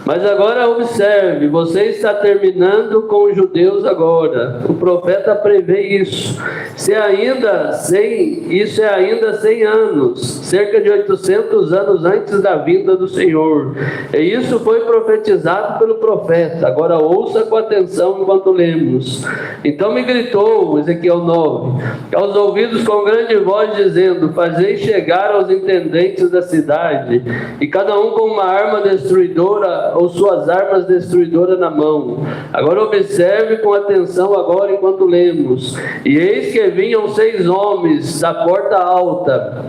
Mas agora observe, você está terminando com os judeus agora. O profeta prevê isso. Isso é ainda 100 anos, cerca de 800 anos antes da vinda do Senhor. E isso foi profetizado pelo profeta. Agora ouça com atenção enquanto lemos. Então me gritou, Ezequiel 9, aos ouvidos com grande voz, dizendo: fazei chegar aos intendentes da cidade, e cada um com uma arma destruidora, ou suas armas destruidoras na mão. Agora observe com atenção agora enquanto lemos. E eis que vinham 6 homens da porta alta,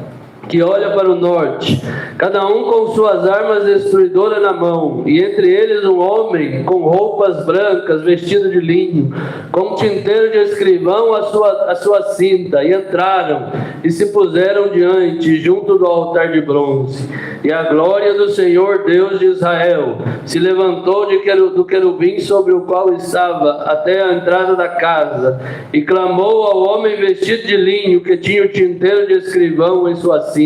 que olha para o norte, cada um com suas armas destruidoras na mão, e entre eles um homem com roupas brancas, vestido de linho, com tinteiro de escrivão à sua cinta, e entraram e se puseram diante, junto do altar de bronze. E a glória do Senhor Deus de Israel se levantou do querubim sobre o qual estava até a entrada da casa, e clamou ao homem vestido de linho, que tinha o tinteiro de escrivão em sua cinta.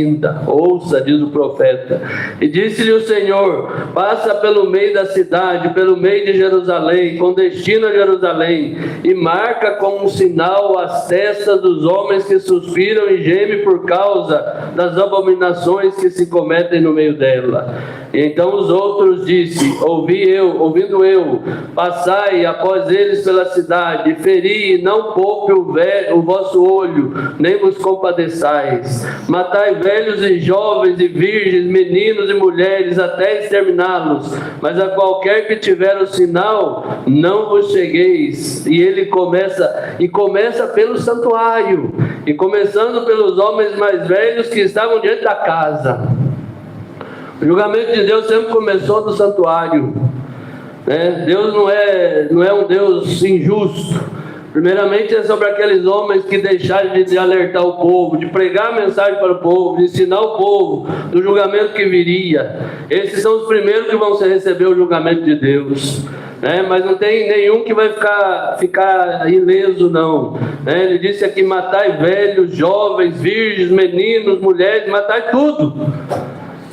Ouça, diz o profeta. E disse-lhe o Senhor: passa pelo meio da cidade, pelo meio de Jerusalém, com destino a Jerusalém, e marca como um sinal as testas dos homens que suspiram e gemem por causa das abominações que se cometem no meio dela. E então os outros ouvindo eu, passai após eles pela cidade, feri, não poupe o vosso olho, nem vos compadeçais. Matai velhos e jovens e virgens, meninos e mulheres, até exterminá-los. Mas a qualquer que tiver o sinal, não vos chegueis. E ele começa pelo santuário, e começando pelos homens mais velhos que estavam diante da casa. O julgamento de Deus sempre começou no santuário, né? Deus não é um Deus injusto. Primeiramente é sobre aqueles homens que deixaram de alertar o povo, de pregar a mensagem para o povo, de ensinar o povo do julgamento que viria. Esses são os primeiros que vão receber o julgamento de Deus, né? Mas não tem nenhum que vai ficar ileso, não, né? Ele disse aqui: matai velhos, jovens, virgens, meninos, mulheres, matai tudo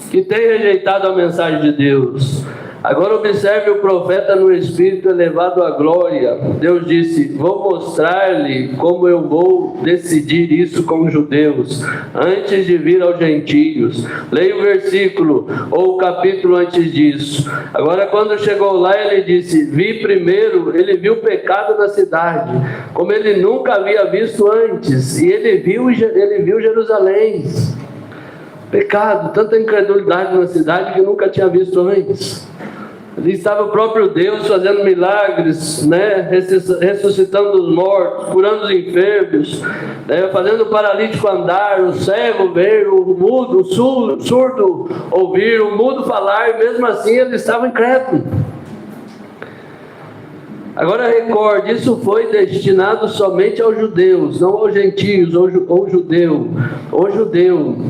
que tem rejeitado a mensagem de Deus. Agora observe o profeta no Espírito elevado à glória. Deus disse: vou mostrar-lhe como eu vou decidir isso com os judeus, antes de vir aos gentios. Leia o versículo, ou o capítulo antes disso. Agora quando chegou lá, ele disse: ele viu o pecado na cidade, como ele nunca havia visto antes, e ele viu Jerusalém. Pecado, tanta incredulidade na cidade que nunca tinha visto antes. Ali estava o próprio Deus fazendo milagres, né? Ressuscitando os mortos, curando os enfermos, né? Fazendo o paralítico andar, o cego ver, o mudo, o surdo ouvir, o mudo falar, e mesmo assim ele estava incrédulo. Agora recorde, isso foi destinado somente aos judeus, não aos gentios, ou judeu,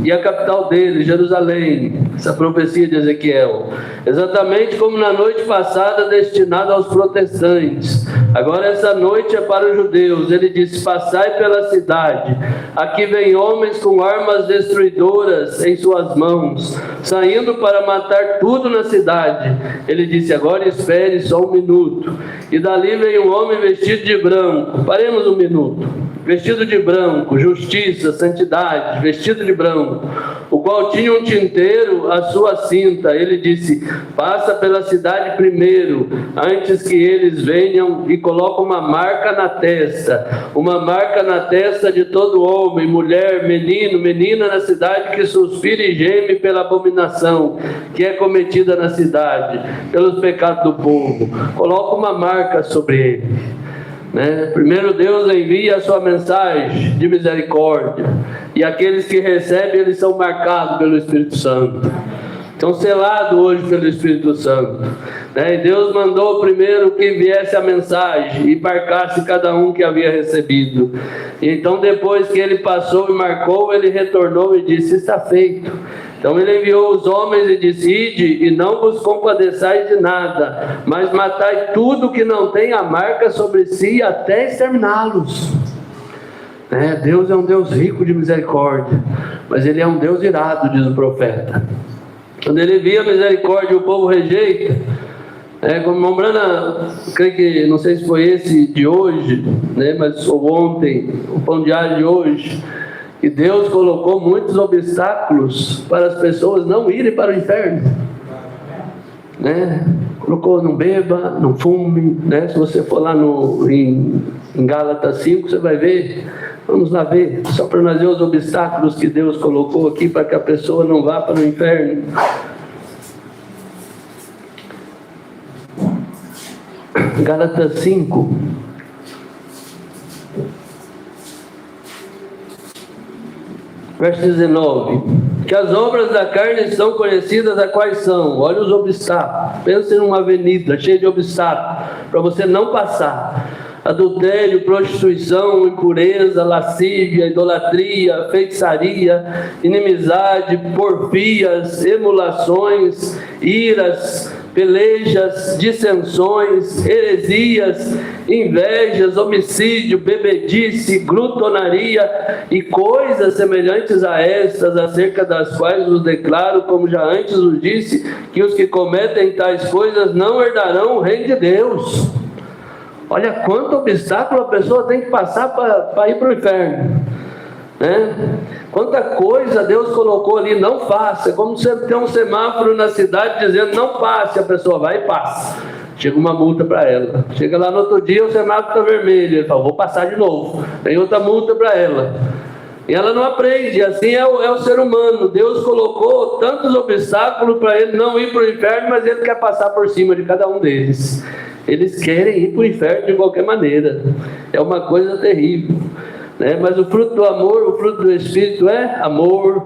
e a capital dele, Jerusalém, essa profecia de Ezequiel, exatamente como na noite passada destinado aos protestantes, Agora essa noite é para os judeus. Ele disse: passai pela cidade, aqui vem homens com armas destruidoras em suas mãos, saindo para matar tudo na cidade. Ele disse: agora espere só um minuto. E dali vem um homem vestido de branco. Paremos um minuto. Vestido de branco, justiça, santidade, vestido de branco, o qual tinha um tinteiro à sua cinta. Ele disse: passa pela cidade primeiro, antes que eles venham, e coloca uma marca na testa de todo homem, mulher, menino, menina na cidade, que suspira e geme pela abominação que é cometida na cidade, pelos pecados do povo. Coloca uma marca sobre ele. Primeiro Deus envia a sua mensagem de misericórdia, e aqueles que recebem, eles são marcados pelo Espírito Santo, estão selados hoje pelo Espírito Santo, E Deus mandou primeiro que viesse a mensagem e marcasse cada um que havia recebido. E então, depois que ele passou e marcou, ele retornou e disse: está feito. Então ele enviou os homens e disse: ide, e não vos compadeçais de nada, mas matai tudo que não tem a marca sobre si, até exterminá-los. Deus é um Deus rico de misericórdia, mas ele é um Deus irado, diz o profeta. Quando ele via a misericórdia e o povo rejeita, como Mombrana, creio que, não sei se foi esse de hoje, mas ou ontem, o pão diário de hoje, que Deus colocou muitos obstáculos para as pessoas não irem para o inferno. Colocou: não beba, não fume. Se você for lá em Gálatas 5, você vai ver. Vamos lá ver, só para nós ver os obstáculos que Deus colocou aqui para que a pessoa não vá para o inferno. Gálatas 5. Verso 19: que as obras da carne são conhecidas, a quais são? Olha os obstáculos. Pensa em uma avenida cheia de obstáculos para você não passar: adultério, prostituição, impureza, lascívia, idolatria, feitiçaria, inimizade, porfias, emulações, iras, pelejas, dissensões, heresias, invejas, homicídio, bebedice, glutonaria e coisas semelhantes a estas, acerca das quais vos declaro, como já antes vos disse, que os que cometem tais coisas não herdarão o reino de Deus. Olha quanto obstáculo a pessoa tem que passar para ir para o inferno. Quanta coisa Deus colocou ali: não faça. É como você tem um semáforo na cidade dizendo: não passe. A pessoa vai e passa. Chega uma multa para ela. Chega lá no outro dia, o semáforo está vermelho. Ele fala: vou passar de novo. Tem outra multa para ela. E ela não aprende. Assim é o ser humano. Deus colocou tantos obstáculos para ele não ir para o inferno, mas ele quer passar por cima de cada um deles. Eles querem ir para o inferno de qualquer maneira. É uma coisa terrível. Mas o fruto do amor, o fruto do Espírito é amor,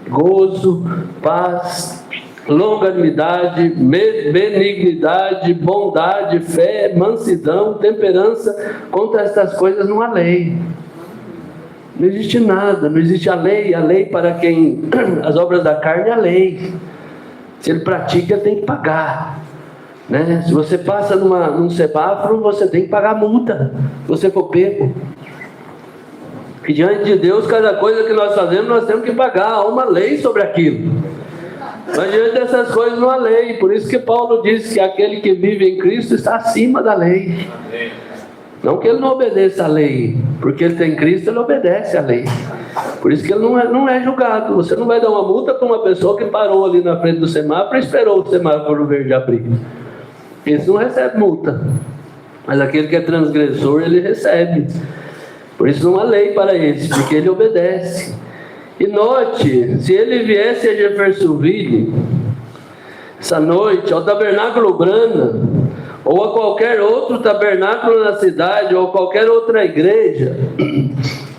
gozo, paz, longanimidade, benignidade, bondade, fé, mansidão, temperança. Contra estas coisas não há lei. Não existe nada, não existe a lei para quem as obras da carne é a lei. Se ele pratica, tem que pagar. Se você passa num semáforo, você tem que pagar multa, se você for pego. E diante de Deus, cada coisa que nós fazemos, nós temos que pagar. Há uma lei sobre aquilo. Mas diante dessas coisas não há lei. Por isso que Paulo diz que aquele que vive em Cristo está acima da lei. Não que ele não obedeça à lei, porque ele tem Cristo, ele obedece à lei. Por isso que ele não é julgado. Você não vai dar uma multa para uma pessoa que parou ali na frente do semáforo e esperou o semáforo verde abrir. Esse não recebe multa. Mas aquele que é transgressor, ele recebe. Por isso não há lei para esse, porque ele obedece. E note, se ele viesse a Jeffersonville essa noite, ao Tabernáculo Brana, ou a qualquer outro tabernáculo na cidade, ou qualquer outra igreja,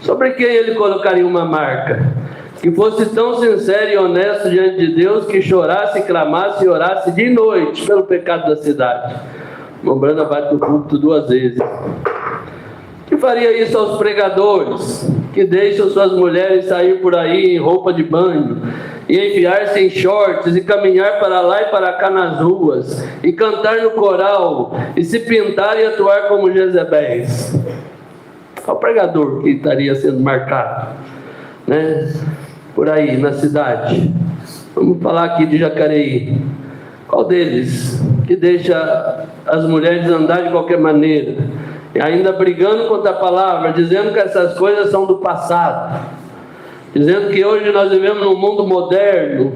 sobre quem ele colocaria uma marca? Que fosse tão sincero e honesto diante de Deus, que chorasse, clamasse e orasse de noite pelo pecado da cidade. Mombrana bate no púlpito 2 vezes. Que faria isso aos pregadores? que deixam suas mulheres sair por aí em roupa de banho, e enfiar-se em shorts, e caminhar para lá e para cá nas ruas, e cantar no coral, e se pintar e atuar como Jezebéis. Qual pregador que estaria sendo marcado, né? Por aí na cidade? Vamos falar aqui de Jacareí. Qual deles que deixa as mulheres andar de qualquer maneira, e ainda brigando contra a palavra, dizendo que essas coisas são do passado, dizendo que hoje nós vivemos num mundo moderno?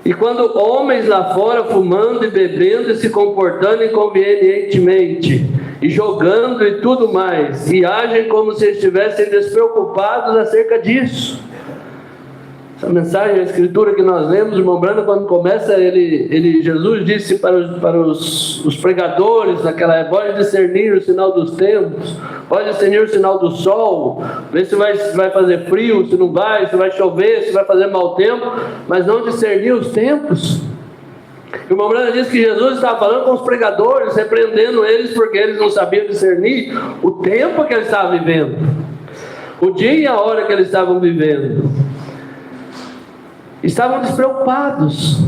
E quando homens lá fora fumando e bebendo e se comportando inconvenientemente, e jogando e tudo mais, e agem como se estivessem despreocupados acerca disso. Essa mensagem, a escritura que nós lemos, irmão Brando, quando começa, Jesus disse para os pregadores naquela época: pode discernir o sinal dos tempos, pode discernir o sinal do sol, ver se vai fazer frio, se não vai, se vai chover, se vai fazer mau tempo, mas não discernir os tempos. O irmão Brando disse que Jesus estava falando com os pregadores, repreendendo eles porque eles não sabiam discernir o tempo que eles estavam vivendo, o dia e a hora que eles estavam vivendo. Estavam despreocupados,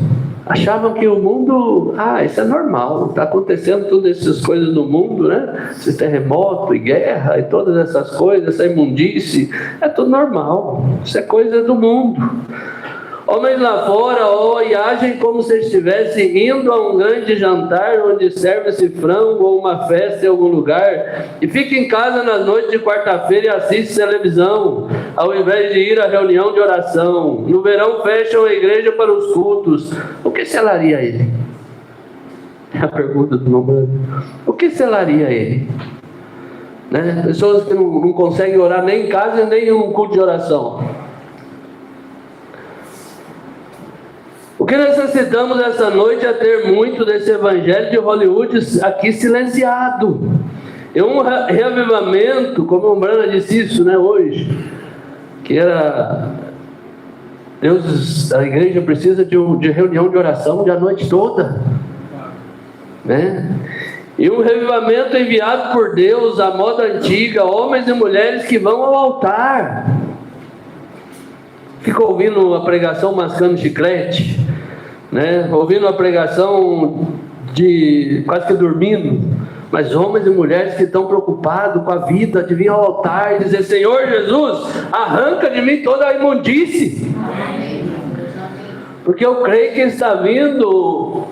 achavam que o mundo, isso é normal, está acontecendo todas essas coisas no mundo, né? Esse terremoto e guerra e todas essas coisas, essa imundície, é tudo normal, isso é coisa do mundo. Homens lá fora e agem como se estivessem indo a um grande jantar onde serve-se frango ou uma festa em algum lugar, e fica em casa nas noites de quarta-feira e assiste televisão, ao invés de ir à reunião de oração. No verão fecham a igreja para os cultos. O que selaria ele? É a pergunta do irmão. O que selaria ele? Né? Pessoas que não conseguem orar nem em casa nem em um culto de oração. O que necessitamos essa noite é ter muito desse evangelho de Hollywood aqui silenciado. É um reavivamento, como o Brana disse isso, né, hoje, que era Deus, a igreja precisa de reunião de oração a noite toda, né? E um revivamento enviado por Deus à moda antiga, homens e mulheres que vão ao altar. Fico ouvindo a pregação mascando chiclete, né? Ouvindo a pregação quase que dormindo, mas homens e mulheres que estão preocupados com a vida, de vir ao altar e dizer: Senhor Jesus, arranca de mim toda a imundície, porque eu creio que está vindo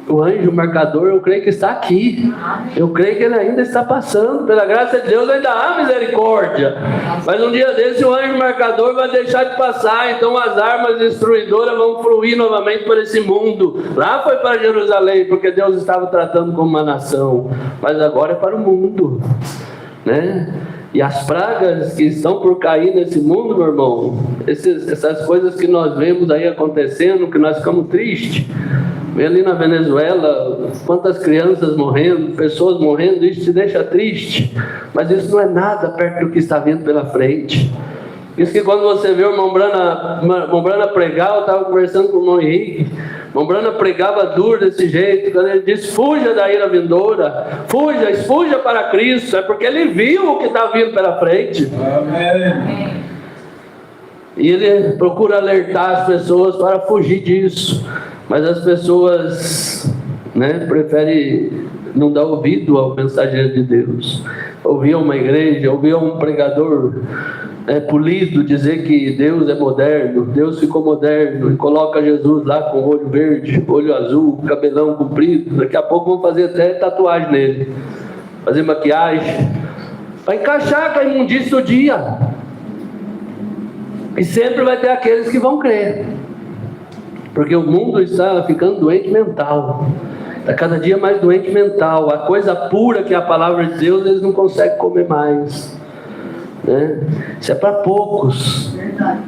o anjo marcador, eu creio que está aqui, eu creio que ele ainda está passando, pela graça de Deus ainda há misericórdia, mas um dia desse o anjo marcador vai deixar de passar, então as armas destruidoras vão fluir novamente para esse mundo. Lá foi para Jerusalém, porque Deus estava tratando como uma nação, mas agora é para o mundo, né? E as pragas que estão por cair nesse mundo, meu irmão, essas coisas que nós vemos aí acontecendo, que nós ficamos tristes. Vê ali na Venezuela, quantas crianças morrendo, pessoas morrendo, isso te deixa triste, mas isso não é nada perto do que está vindo pela frente. Isso que quando você vê o irmão Brana pregar, eu estava conversando com o irmão Henrique, o irmão Brana pregava duro desse jeito, quando ele disse: fuja da ira vindoura, fuja para Cristo, é porque ele viu o que está vindo pela frente. Amém. E ele procura alertar as pessoas para fugir disso, mas as pessoas, né, preferem não dar ouvido ao mensageiro de Deus. Ouvir uma igreja, ouvir um pregador polido dizer que Deus é moderno, Deus ficou moderno e coloca Jesus lá com olho verde, olho azul, cabelão comprido. Daqui a pouco vão fazer até tatuagem nele, fazer maquiagem, para encaixar com a imundície do dia. E sempre vai ter aqueles que vão crer, porque o mundo está ficando doente mental, está cada dia mais doente mental. A coisa pura que é a palavra de Deus, eles não conseguem comer mais, né? Isso é para poucos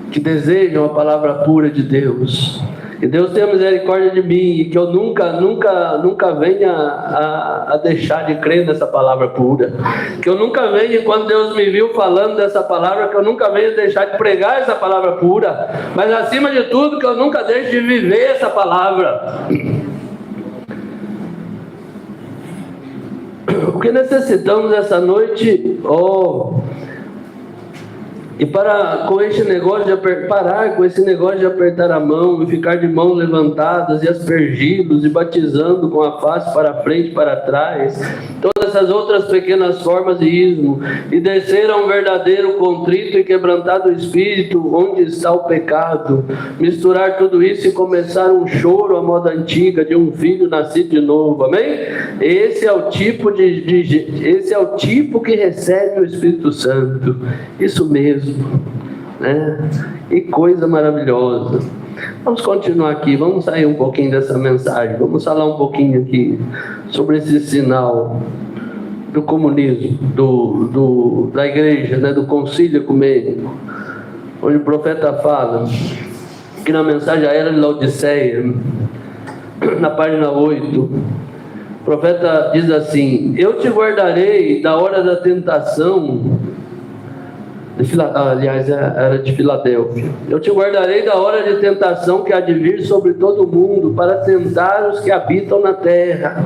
que desejam a palavra pura de Deus. Que Deus tenha misericórdia de mim, e que eu nunca venha a deixar de crer nessa palavra pura. Que eu nunca venha, quando Deus me viu falando dessa palavra, que eu nunca venha deixar de pregar essa palavra pura. Mas acima de tudo, que eu nunca deixe de viver essa palavra. O que necessitamos essa noite? E parar com esse negócio de apertar a mão e ficar de mãos levantadas e aspergi-los e batizando com a face para frente e para trás, todas essas outras pequenas formas de ismo, e descer a um verdadeiro contrito e quebrantado espírito, onde está o pecado, misturar tudo isso e começar um choro à moda antiga de um filho nascido de novo, amém? Esse é o tipo que recebe o Espírito Santo, isso mesmo, né? E coisa maravilhosa. Vamos continuar aqui, vamos sair um pouquinho dessa mensagem, vamos falar um pouquinho aqui sobre esse sinal do comunismo, da igreja, né? Do concílio ecumênico, onde o profeta fala que na mensagem à era de Laodiceia, na página 8, o profeta diz assim: eu te guardarei da hora da tentação. Aliás, era de Filadélfia. Eu te guardarei da hora de tentação que há de vir sobre todo o mundo, para tentar os que habitam na terra.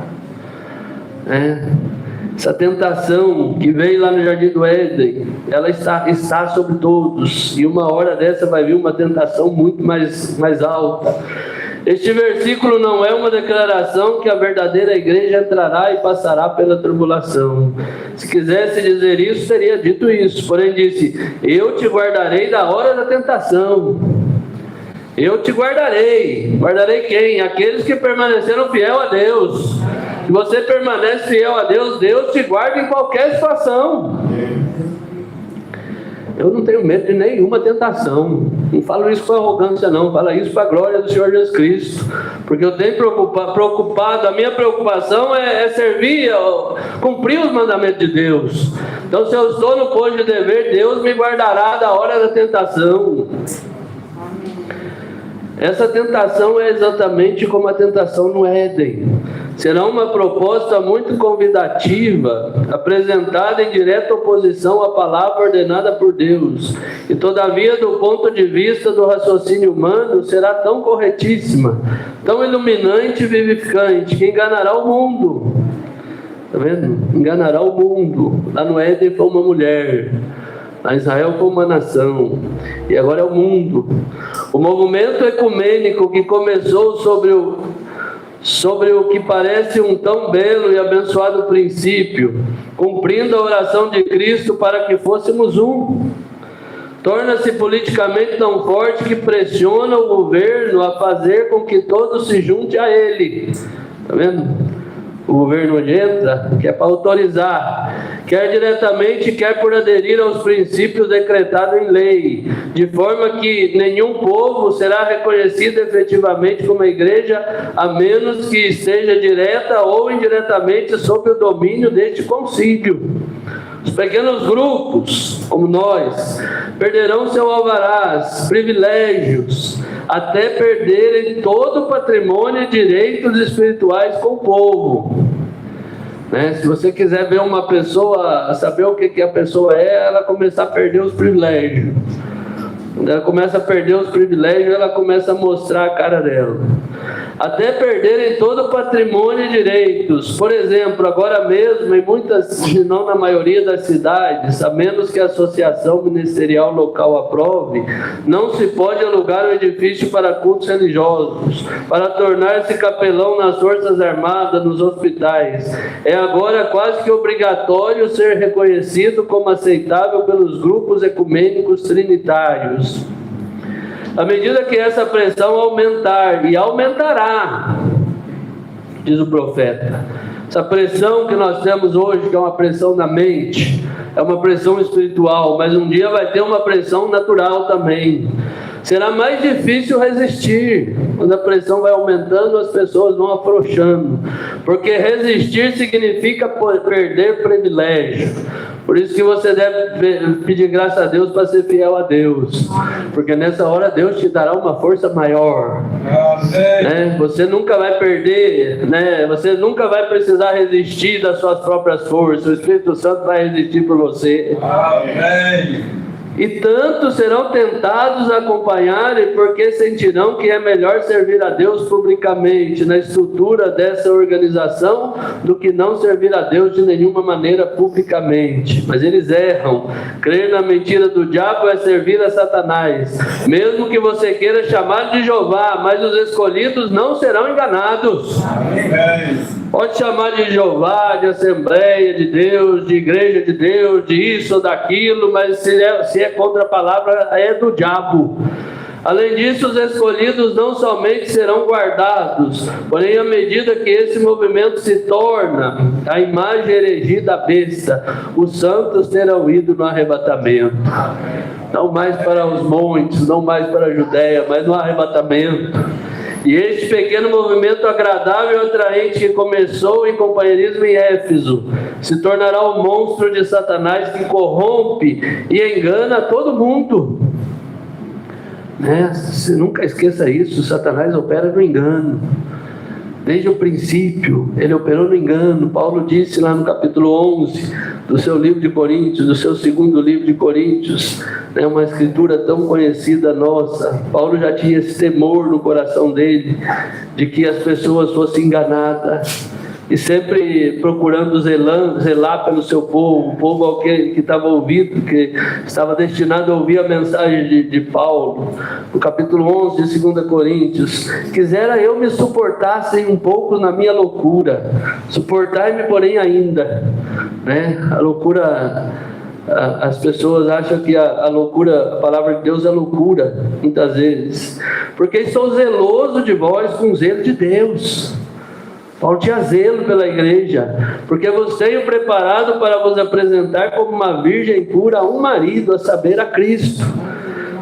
Essa tentação que veio lá no Jardim do Éden, ela está sobre todos. E uma hora dessa vai vir uma tentação muito mais alta. Este versículo não é uma declaração que a verdadeira igreja entrará e passará pela tribulação. Se quisesse dizer isso, teria dito isso. Porém disse: eu te guardarei da hora da tentação. Eu te guardarei. Guardarei quem? Aqueles que permaneceram fiel a Deus. Se você permanece fiel a Deus, Deus te guarda em qualquer situação. Eu não tenho medo de nenhuma tentação. Não falo isso com arrogância, não. Falo isso para a glória do Senhor Jesus Cristo. Porque eu tenho preocupado. A minha preocupação é servir, cumprir os mandamentos de Deus. Então, se eu estou no posto de dever, Deus me guardará da hora da tentação. Essa tentação é exatamente como a tentação no Éden. Será uma proposta muito convidativa, apresentada em direta oposição à palavra ordenada por Deus. E todavia, do ponto de vista do raciocínio humano, será tão corretíssima, tão iluminante e vivificante, que enganará o mundo. Está vendo? Enganará o mundo. Lá no Éden foi uma mulher. A Israel foi uma nação, e agora é o mundo. O movimento ecumênico que começou sobre o que parece um tão belo e abençoado princípio, cumprindo a oração de Cristo para que fôssemos um, torna-se politicamente tão forte que pressiona o governo a fazer com que todos se juntem a ele. Está vendo? O governo onde entra, que é para autorizar, quer diretamente, quer por aderir aos princípios decretados em lei, de forma que nenhum povo será reconhecido efetivamente como igreja, a menos que esteja direta ou indiretamente sob o domínio deste concílio. Os pequenos grupos, como nós, perderão seu alvarás, privilégios, até perderem todo o patrimônio e direitos espirituais com o povo. Se você quiser ver uma pessoa, saber o que a pessoa é, ela começa a perder os privilégios. Quando ela começa a perder os privilégios, ela começa a mostrar a cara dela. Até perderem todo o patrimônio e direitos. Por exemplo, agora mesmo, em muitas, se não na maioria das cidades, a menos que a associação ministerial local aprove, não se pode alugar um edifício para cultos religiosos, para tornar-se capelão nas forças armadas, nos hospitais. É agora quase que obrigatório ser reconhecido como aceitável pelos grupos ecumênicos trinitários. À medida que essa pressão aumentar, e aumentará, diz o profeta, essa pressão que nós temos hoje, que é uma pressão da mente, é uma pressão espiritual, mas um dia vai ter uma pressão natural também. Será mais difícil resistir. Quando a pressão vai aumentando, as pessoas vão afrouxando, porque resistir significa perder privilégio. Por isso que você deve pedir graça a Deus para ser fiel a Deus, porque nessa hora Deus te dará uma força maior. Você nunca vai perder, você nunca vai precisar resistir das suas próprias forças. O Espírito Santo vai resistir por você. Amém. E tantos serão tentados a acompanharem, porque sentirão que é melhor servir a Deus publicamente na estrutura dessa organização do que não servir a Deus de nenhuma maneira publicamente. Mas eles erram. Crer na mentira do diabo é servir a Satanás. Mesmo que você queira chamar de Jeová, mas os escolhidos não serão enganados. Amém. Pode chamar de Jeová, de Assembleia de Deus, de Igreja de Deus, de isso ou daquilo, mas se é contra a palavra, é do diabo. Além disso, os escolhidos não somente serão guardados, porém, à medida que esse movimento se torna a imagem erigida da besta, os santos terão ido no arrebatamento. Não mais para os montes, não mais para a Judéia, mas no arrebatamento. E este pequeno movimento agradável e atraente que começou em companheirismo em Éfeso se tornará o monstro de Satanás que corrompe e engana todo mundo. Você nunca esqueça isso, Satanás opera no engano. Desde o princípio, ele operou no engano. Paulo disse lá no capítulo 11 do seu livro de Coríntios, do seu segundo livro de Coríntios, uma escritura tão conhecida nossa. Paulo já tinha esse temor no coração dele, de que as pessoas fossem enganadas. E sempre procurando zelar pelo seu povo, o povo que estava ouvindo, que estava destinado a ouvir a mensagem de Paulo. No capítulo 11 de 2 Coríntios: quisera eu me suportassem um pouco na minha loucura, suportai-me porém ainda. A loucura, as pessoas acham que a loucura, a palavra de Deus é loucura, muitas vezes, porque sou zeloso de vós com zelo de Deus. Paulo tinha zelo pela igreja, porque vos tenho preparado para vos apresentar como uma virgem pura a um marido, a saber, a Cristo.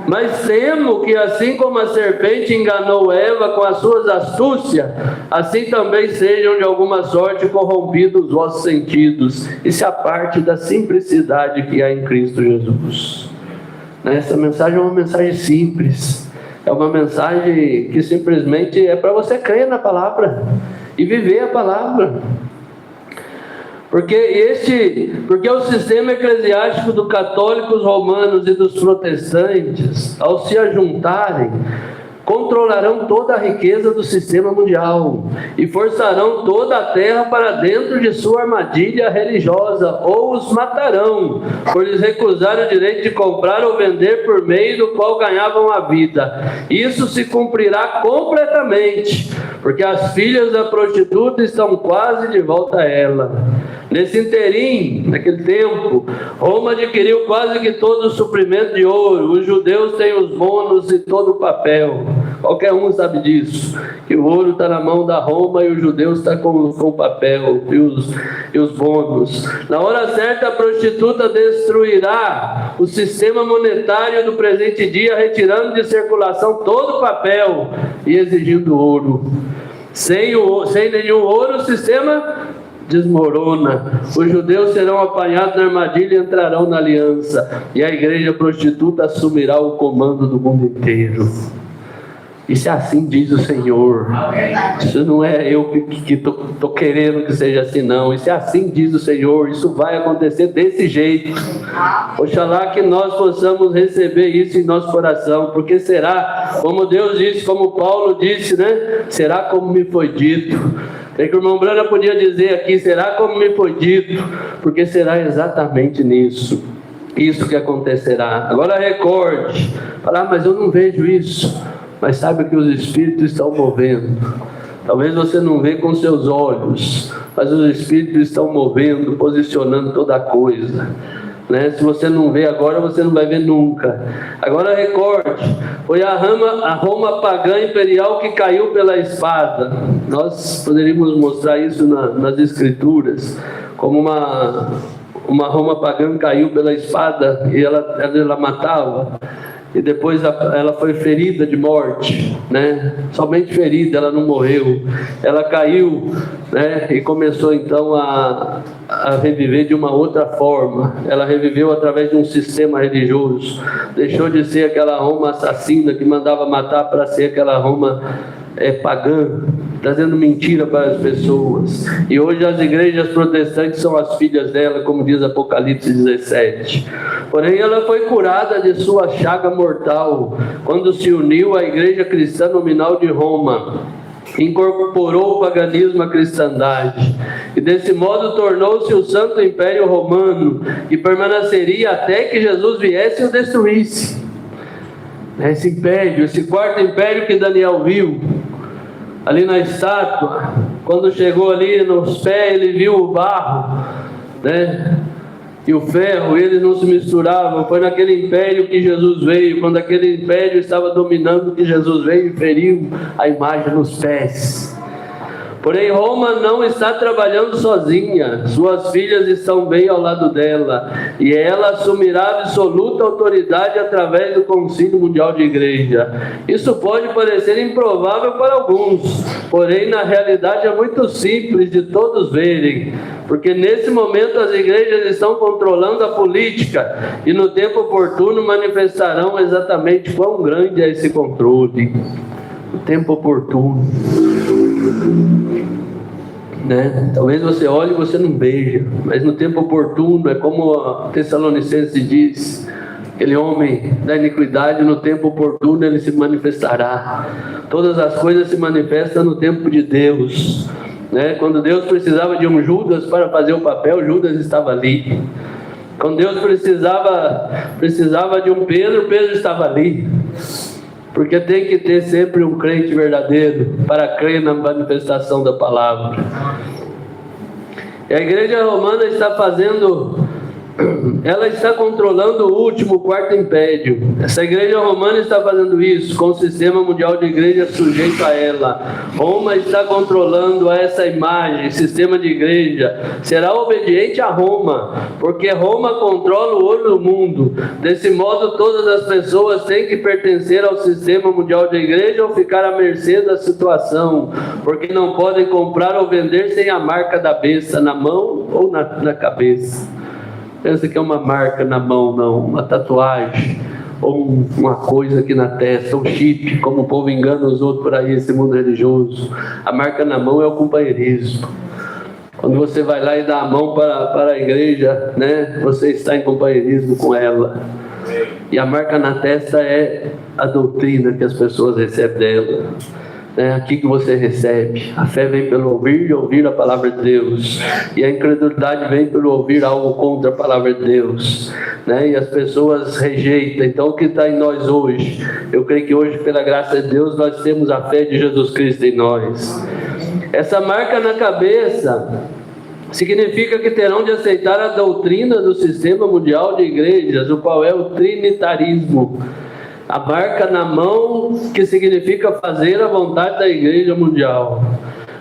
Mas temo que assim como a serpente enganou Eva com as suas astúcias, assim também sejam de alguma sorte corrompidos os vossos sentidos, e se aparte da simplicidade que há em Cristo Jesus. Essa mensagem é uma mensagem simples, é uma mensagem que simplesmente é para você crer na palavra e viver a palavra. Porque o sistema eclesiástico dos católicos romanos e dos protestantes, ao se ajuntarem, controlarão toda a riqueza do sistema mundial e forçarão toda a terra para dentro de sua armadilha religiosa, ou os matarão, por lhes recusar o direito de comprar ou vender por meio do qual ganhavam a vida. Isso se cumprirá completamente, porque as filhas da prostituta estão quase de volta a ela. Nesse interim, naquele tempo, Roma adquiriu quase que todo o suprimento de ouro. Os judeus têm os bônus e todo o papel. Qualquer um sabe disso, que o ouro está na mão da Roma e os judeus estão com o papel e os bônus. Na hora certa, a prostituta destruirá o sistema monetário do presente dia, retirando de circulação todo o papel e exigindo ouro. Sem nenhum ouro, o sistema desmorona. Os judeus serão apanhados na armadilha e entrarão na aliança, e a igreja prostituta assumirá o comando do mundo inteiro. Isso é assim, diz o Senhor. Isso não é eu que estou querendo que seja assim, não. Isso é assim, diz o Senhor. Isso vai acontecer desse jeito. Oxalá que nós possamos receber isso em nosso coração, porque será, como Deus disse, como Paulo disse, será como me foi dito. É que o irmão Brana podia dizer aqui: será como me foi dito, porque será exatamente nisso. Isso que acontecerá. Agora recorde. Falar, mas eu não vejo isso. Mas sabe que os Espíritos estão movendo. Talvez você não vê com seus olhos, mas os Espíritos estão movendo, posicionando toda a coisa. Se você não vê agora, você não vai ver nunca. Agora recorde. Foi a Roma pagã imperial que caiu pela espada. Nós poderíamos mostrar isso nas Escrituras, como uma Roma pagã caiu pela espada e ela matava. E depois ela foi ferida de morte, somente ferida, ela não morreu. Ela caiu, e começou então a reviver de uma outra forma. Ela reviveu através de um sistema religioso. Deixou de ser aquela Roma assassina que mandava matar para ser aquela Roma pagã, trazendo mentira para as pessoas. E hoje as igrejas protestantes são as filhas dela, como diz Apocalipse 17. Porém, ela foi curada de sua chaga mortal quando se uniu à Igreja Cristã Nominal de Roma, incorporou o paganismo à cristandade, e desse modo tornou-se o Santo Império Romano, que permaneceria até que Jesus viesse e o destruísse. Esse império, esse quarto império que Daniel viu ali na estátua, quando chegou ali nos pés, ele viu o barro, né? E o ferro, eles não se misturavam. Foi naquele império que Jesus veio, quando aquele império estava dominando, que Jesus veio e feriu a imagem nos pés. Porém, Roma não está trabalhando sozinha, suas filhas estão bem ao lado dela, e ela assumirá absoluta autoridade através do Concílio Mundial de Igreja. Isso pode parecer improvável para alguns, porém na realidade é muito simples de todos verem, porque nesse momento as igrejas estão controlando a política, e no tempo oportuno manifestarão exatamente quão grande é esse controle. O tempo oportuno, né? Talvez você olhe e você não veja, mas no tempo oportuno, é como a Tessalonicenses diz, aquele homem da iniquidade, no tempo oportuno ele se manifestará. Todas as coisas se manifestam no tempo de Deus, né? Quando Deus precisava de um Judas para fazer o papel, Judas estava ali. Quando Deus precisava de um Pedro, Pedro estava ali. Porque tem que ter sempre um crente verdadeiro para crer na manifestação da palavra. E a igreja romana está ela está controlando o último quarto império. Essa igreja romana está fazendo isso com o sistema mundial de igreja sujeito a ela. Roma está controlando essa imagem, sistema de igreja. Será obediente a Roma, porque Roma controla o ouro do mundo. Desse modo, todas as pessoas têm que pertencer ao sistema mundial de igreja ou ficar à mercê da situação, porque não podem comprar ou vender sem a marca da besta na mão ou na cabeça. Pensa que é uma marca na mão, não, uma tatuagem, ou uma coisa aqui na testa, um chip, como o povo engana os outros por aí, esse mundo religioso. A marca na mão é o companheirismo. Quando você vai lá e dá a mão para a igreja, né, você está em companheirismo com ela. E a marca na testa é a doutrina que as pessoas recebem dela. É aqui que você recebe. A fé vem pelo ouvir e ouvir a palavra de Deus, e a incredulidade vem pelo ouvir algo contra a palavra de Deus, né? E as pessoas rejeitam. Então o que está em nós hoje, eu creio que hoje, pela graça de Deus, nós temos a fé de Jesus Cristo em nós. Essa marca na cabeça significa que terão de aceitar a doutrina do sistema mundial de igrejas, o qual é o trinitarismo. A marca na mão, que significa fazer a vontade da Igreja Mundial.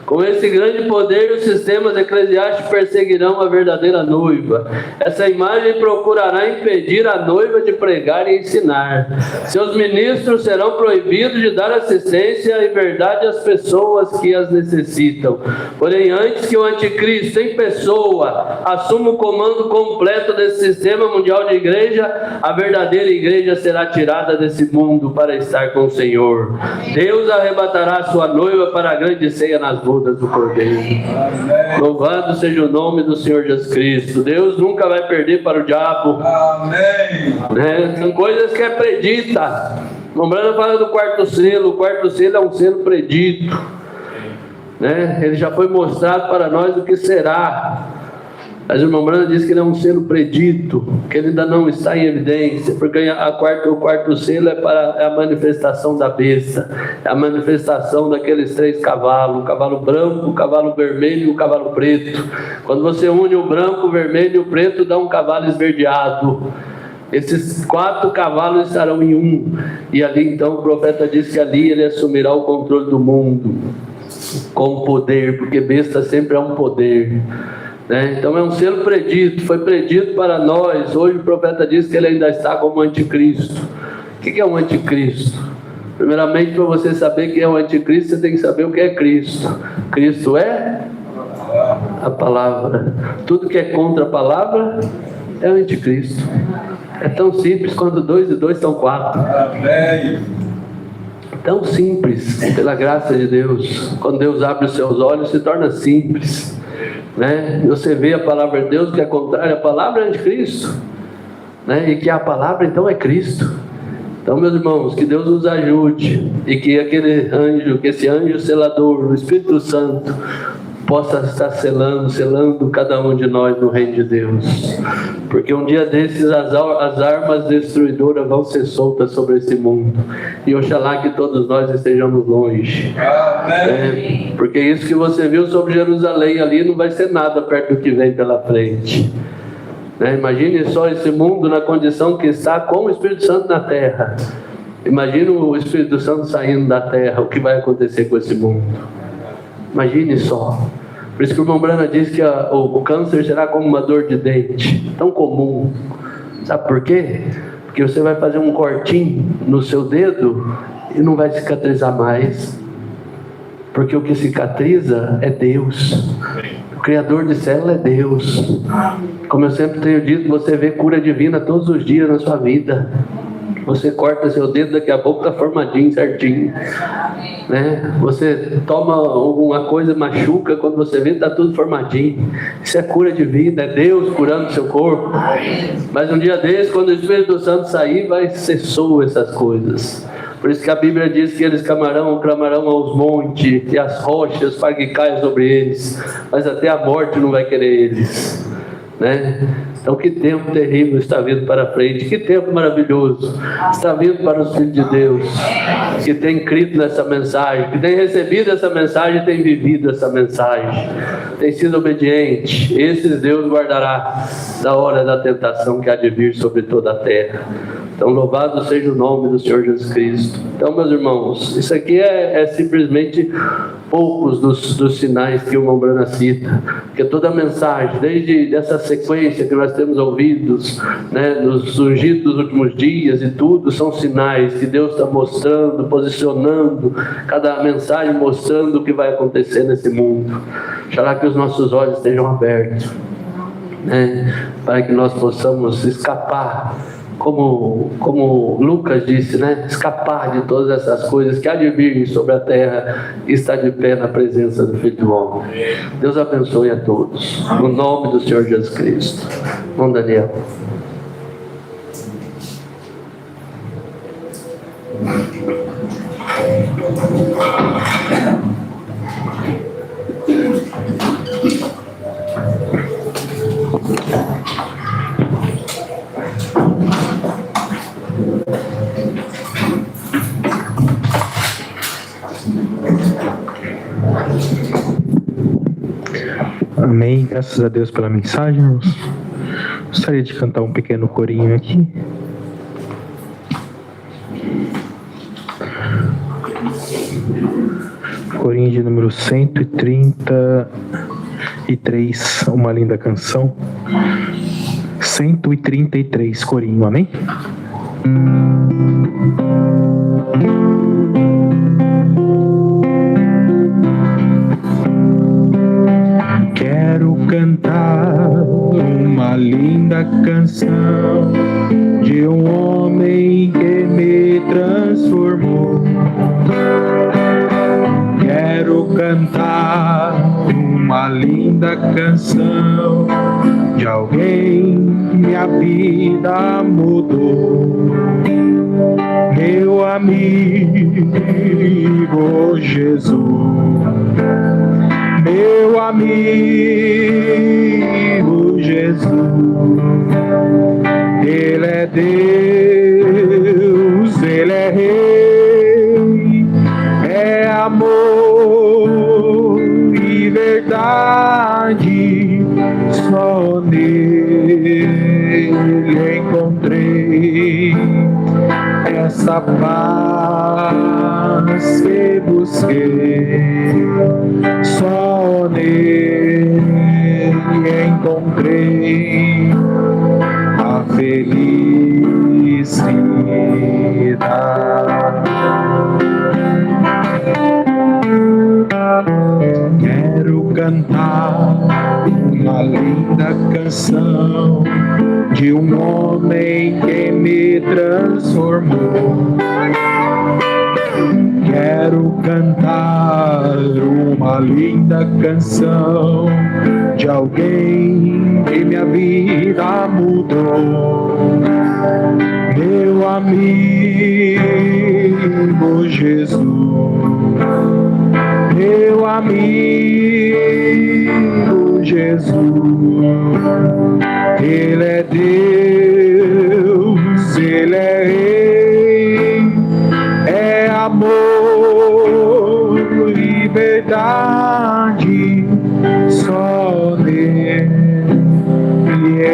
Com esse grande poder, os sistemas eclesiásticos perseguirão a verdadeira noiva. Essa imagem procurará impedir a noiva de pregar e ensinar. Seus ministros serão proibidos de dar assistência e verdade às pessoas que as necessitam. Porém, antes que o anticristo em pessoa assuma o comando completo desse sistema mundial de igreja, a verdadeira igreja será tirada desse mundo para estar com o Senhor. Deus arrebatará sua noiva para a grande ceia nas bodas do Cordeiro. Amém. Louvado seja o nome do Senhor Jesus Cristo. Deus nunca vai perder para o diabo. Amém. Né? São coisas que é predita. Lembrando, fala do quarto selo. O quarto selo é um selo predito, né? Ele já foi mostrado para nós o que será. Mas o irmão Brando diz que ele é um selo predito, que ele ainda não está em evidência, porque o quarto selo é a manifestação da besta, é a manifestação daqueles 3 cavalos, o cavalo branco, o cavalo vermelho e o cavalo preto. Quando você une o branco, o vermelho e o preto, dá um cavalo esverdeado. Esses 4 cavalos estarão em um, e ali então o profeta diz que ali ele assumirá o controle do mundo, com poder, porque besta sempre é um poder. Então é um selo predito, foi predito para nós. Hoje o profeta diz que ele ainda está como anticristo. O que é um anticristo? Primeiramente, para você saber quem é o anticristo, você tem que saber o que é Cristo. Cristo é a palavra. Tudo que é contra a palavra é o anticristo. É tão simples quando 2 e 2 são 4. Tão simples, pela graça de Deus. Quando Deus abre os seus olhos, se torna simples. Você vê a palavra de Deus que é contrária à palavra de Cristo. né? E que a palavra então é Cristo. Então, meus irmãos, que Deus nos ajude e que esse anjo selador, o Espírito Santo, possa estar selando cada um de nós no reino de Deus. Porque um dia desses as armas destruidoras vão ser soltas sobre esse mundo. E oxalá que todos nós estejamos longe. Porque isso que você viu sobre Jerusalém ali não vai ser nada perto do que vem pela frente. Imagine só esse mundo na condição que está com o Espírito Santo na terra. Imagine o Espírito Santo saindo da terra, o que vai acontecer com esse mundo. Imagine só. Por isso que o irmão Brana diz que o câncer será como uma dor de dente, tão comum. Sabe por quê? Porque você vai fazer um cortinho no seu dedo e não vai cicatrizar mais. Porque o que cicatriza é Deus. O Criador de célula é Deus. Como eu sempre tenho dito, você vê cura divina todos os dias na sua vida. Você corta seu dedo, daqui a pouco está formadinho, certinho, né? Você toma alguma coisa, machuca, quando você vê está tudo formadinho. Isso é cura divina, é Deus curando o seu corpo. Mas um dia desse, quando o Espírito Santo sair, vai cessou essas coisas. Por isso que a Bíblia diz que eles clamarão aos montes e às rochas para que caia sobre eles, mas até a morte não vai querer eles, né? Então, que tempo terrível está vindo para frente, que tempo maravilhoso está vindo para os filhos de Deus, que tem crido nessa mensagem, que tem recebido essa mensagem e tem vivido essa mensagem, tem sido obediente. Esses Deus guardará da hora da tentação que há de vir sobre toda a terra. Então, louvado seja o nome do Senhor Jesus Cristo. Então, meus irmãos, isso aqui é simplesmente poucos dos sinais que o irmão Brana cita, porque toda a mensagem, desde essa sequência que nós temos ouvidos, né, nos surgidos dos últimos dias e tudo, são sinais que Deus está mostrando, posicionando, cada mensagem mostrando o que vai acontecer nesse mundo. Oxalá que os nossos olhos estejam abertos, né, para que nós possamos escapar, como Lucas disse, né? Escapar de todas essas coisas que há de vir sobre a terra e estar de pé na presença do Filho do Homem. Deus abençoe a todos, no nome do Senhor Jesus Cristo. Bom, Daniel. Amém, graças a Deus pela mensagem, irmãos. Gostaria de cantar um pequeno corinho aqui. Corinho de número 133, uma linda canção. 133, corinho, amém? Quero cantar uma linda canção de um homem que me transformou. Quero cantar uma linda canção de alguém que minha vida mudou. Meu amigo Jesus, meu amigo Jesus, Ele é Deus, Ele é Rei, é amor e verdade, só nele encontrei essa paz que busquei, só nele encontrei a felicidade. Quero cantar uma linda canção de um homem que me transformou. Quero cantar uma linda canção de alguém que minha vida mudou. Meu amigo Jesus, meu amigo Jesus, Ele é Deus, Ele é Rei, é amor, liberdade, só nele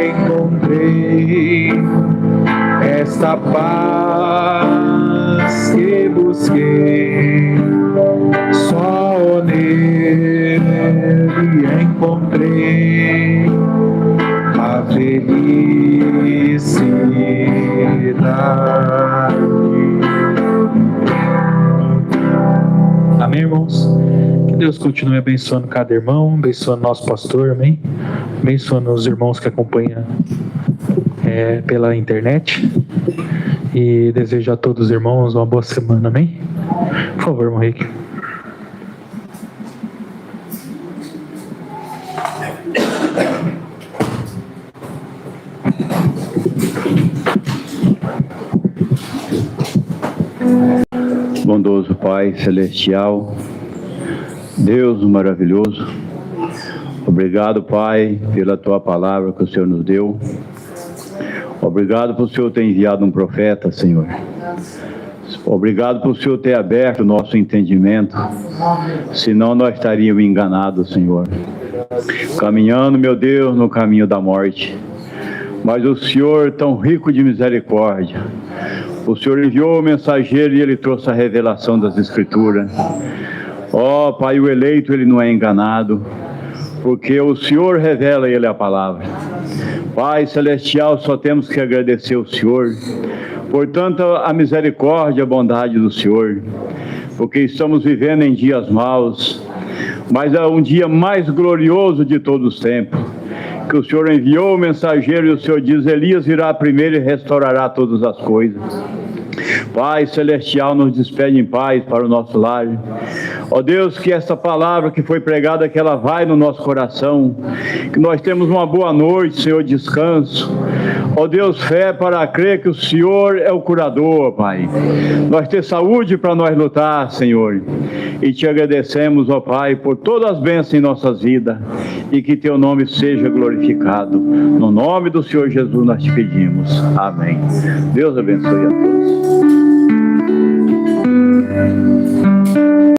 encontrei esta paz que busquei. Só nele encontrei a felicidade. Amém, irmãos? Que Deus continue abençoando cada irmão, abençoando nosso pastor, amém? Abençoando os irmãos que acompanham pela internet. E desejo a todos os irmãos uma boa semana, amém? Por favor, irmão Rick. Bondoso Pai Celestial, Deus maravilhoso, obrigado, Pai, pela Tua palavra que o Senhor nos deu. Obrigado por o Senhor ter enviado um profeta, Senhor. Obrigado por o Senhor ter aberto o nosso entendimento, senão nós estaríamos enganados, Senhor. Caminhando, meu Deus, no caminho da morte. Mas o Senhor, tão rico de misericórdia, o Senhor enviou o mensageiro e ele trouxe a revelação das Escrituras. Ó, Pai, o eleito, ele não é enganado, porque o Senhor revela ele a palavra. Pai Celestial, só temos que agradecer ao Senhor por tanta a misericórdia e a bondade do Senhor, porque estamos vivendo em dias maus, mas é um dia mais glorioso de todos os tempos, que o Senhor enviou o mensageiro e o Senhor diz: Elias virá primeiro e restaurará todas as coisas. Pai Celestial, nos despede em paz para o nosso lar. Ó Deus, que essa palavra que foi pregada, que ela vai no nosso coração, que nós temos uma boa noite, Senhor, descanso. Ó Deus, fé para crer que o Senhor é o curador, Pai. Nós ter saúde para nós lutar, Senhor. E te agradecemos, ó Pai, por todas as bênçãos em nossas vidas, e que teu nome seja glorificado. No nome do Senhor Jesus nós te pedimos. Amém. Deus abençoe a todos.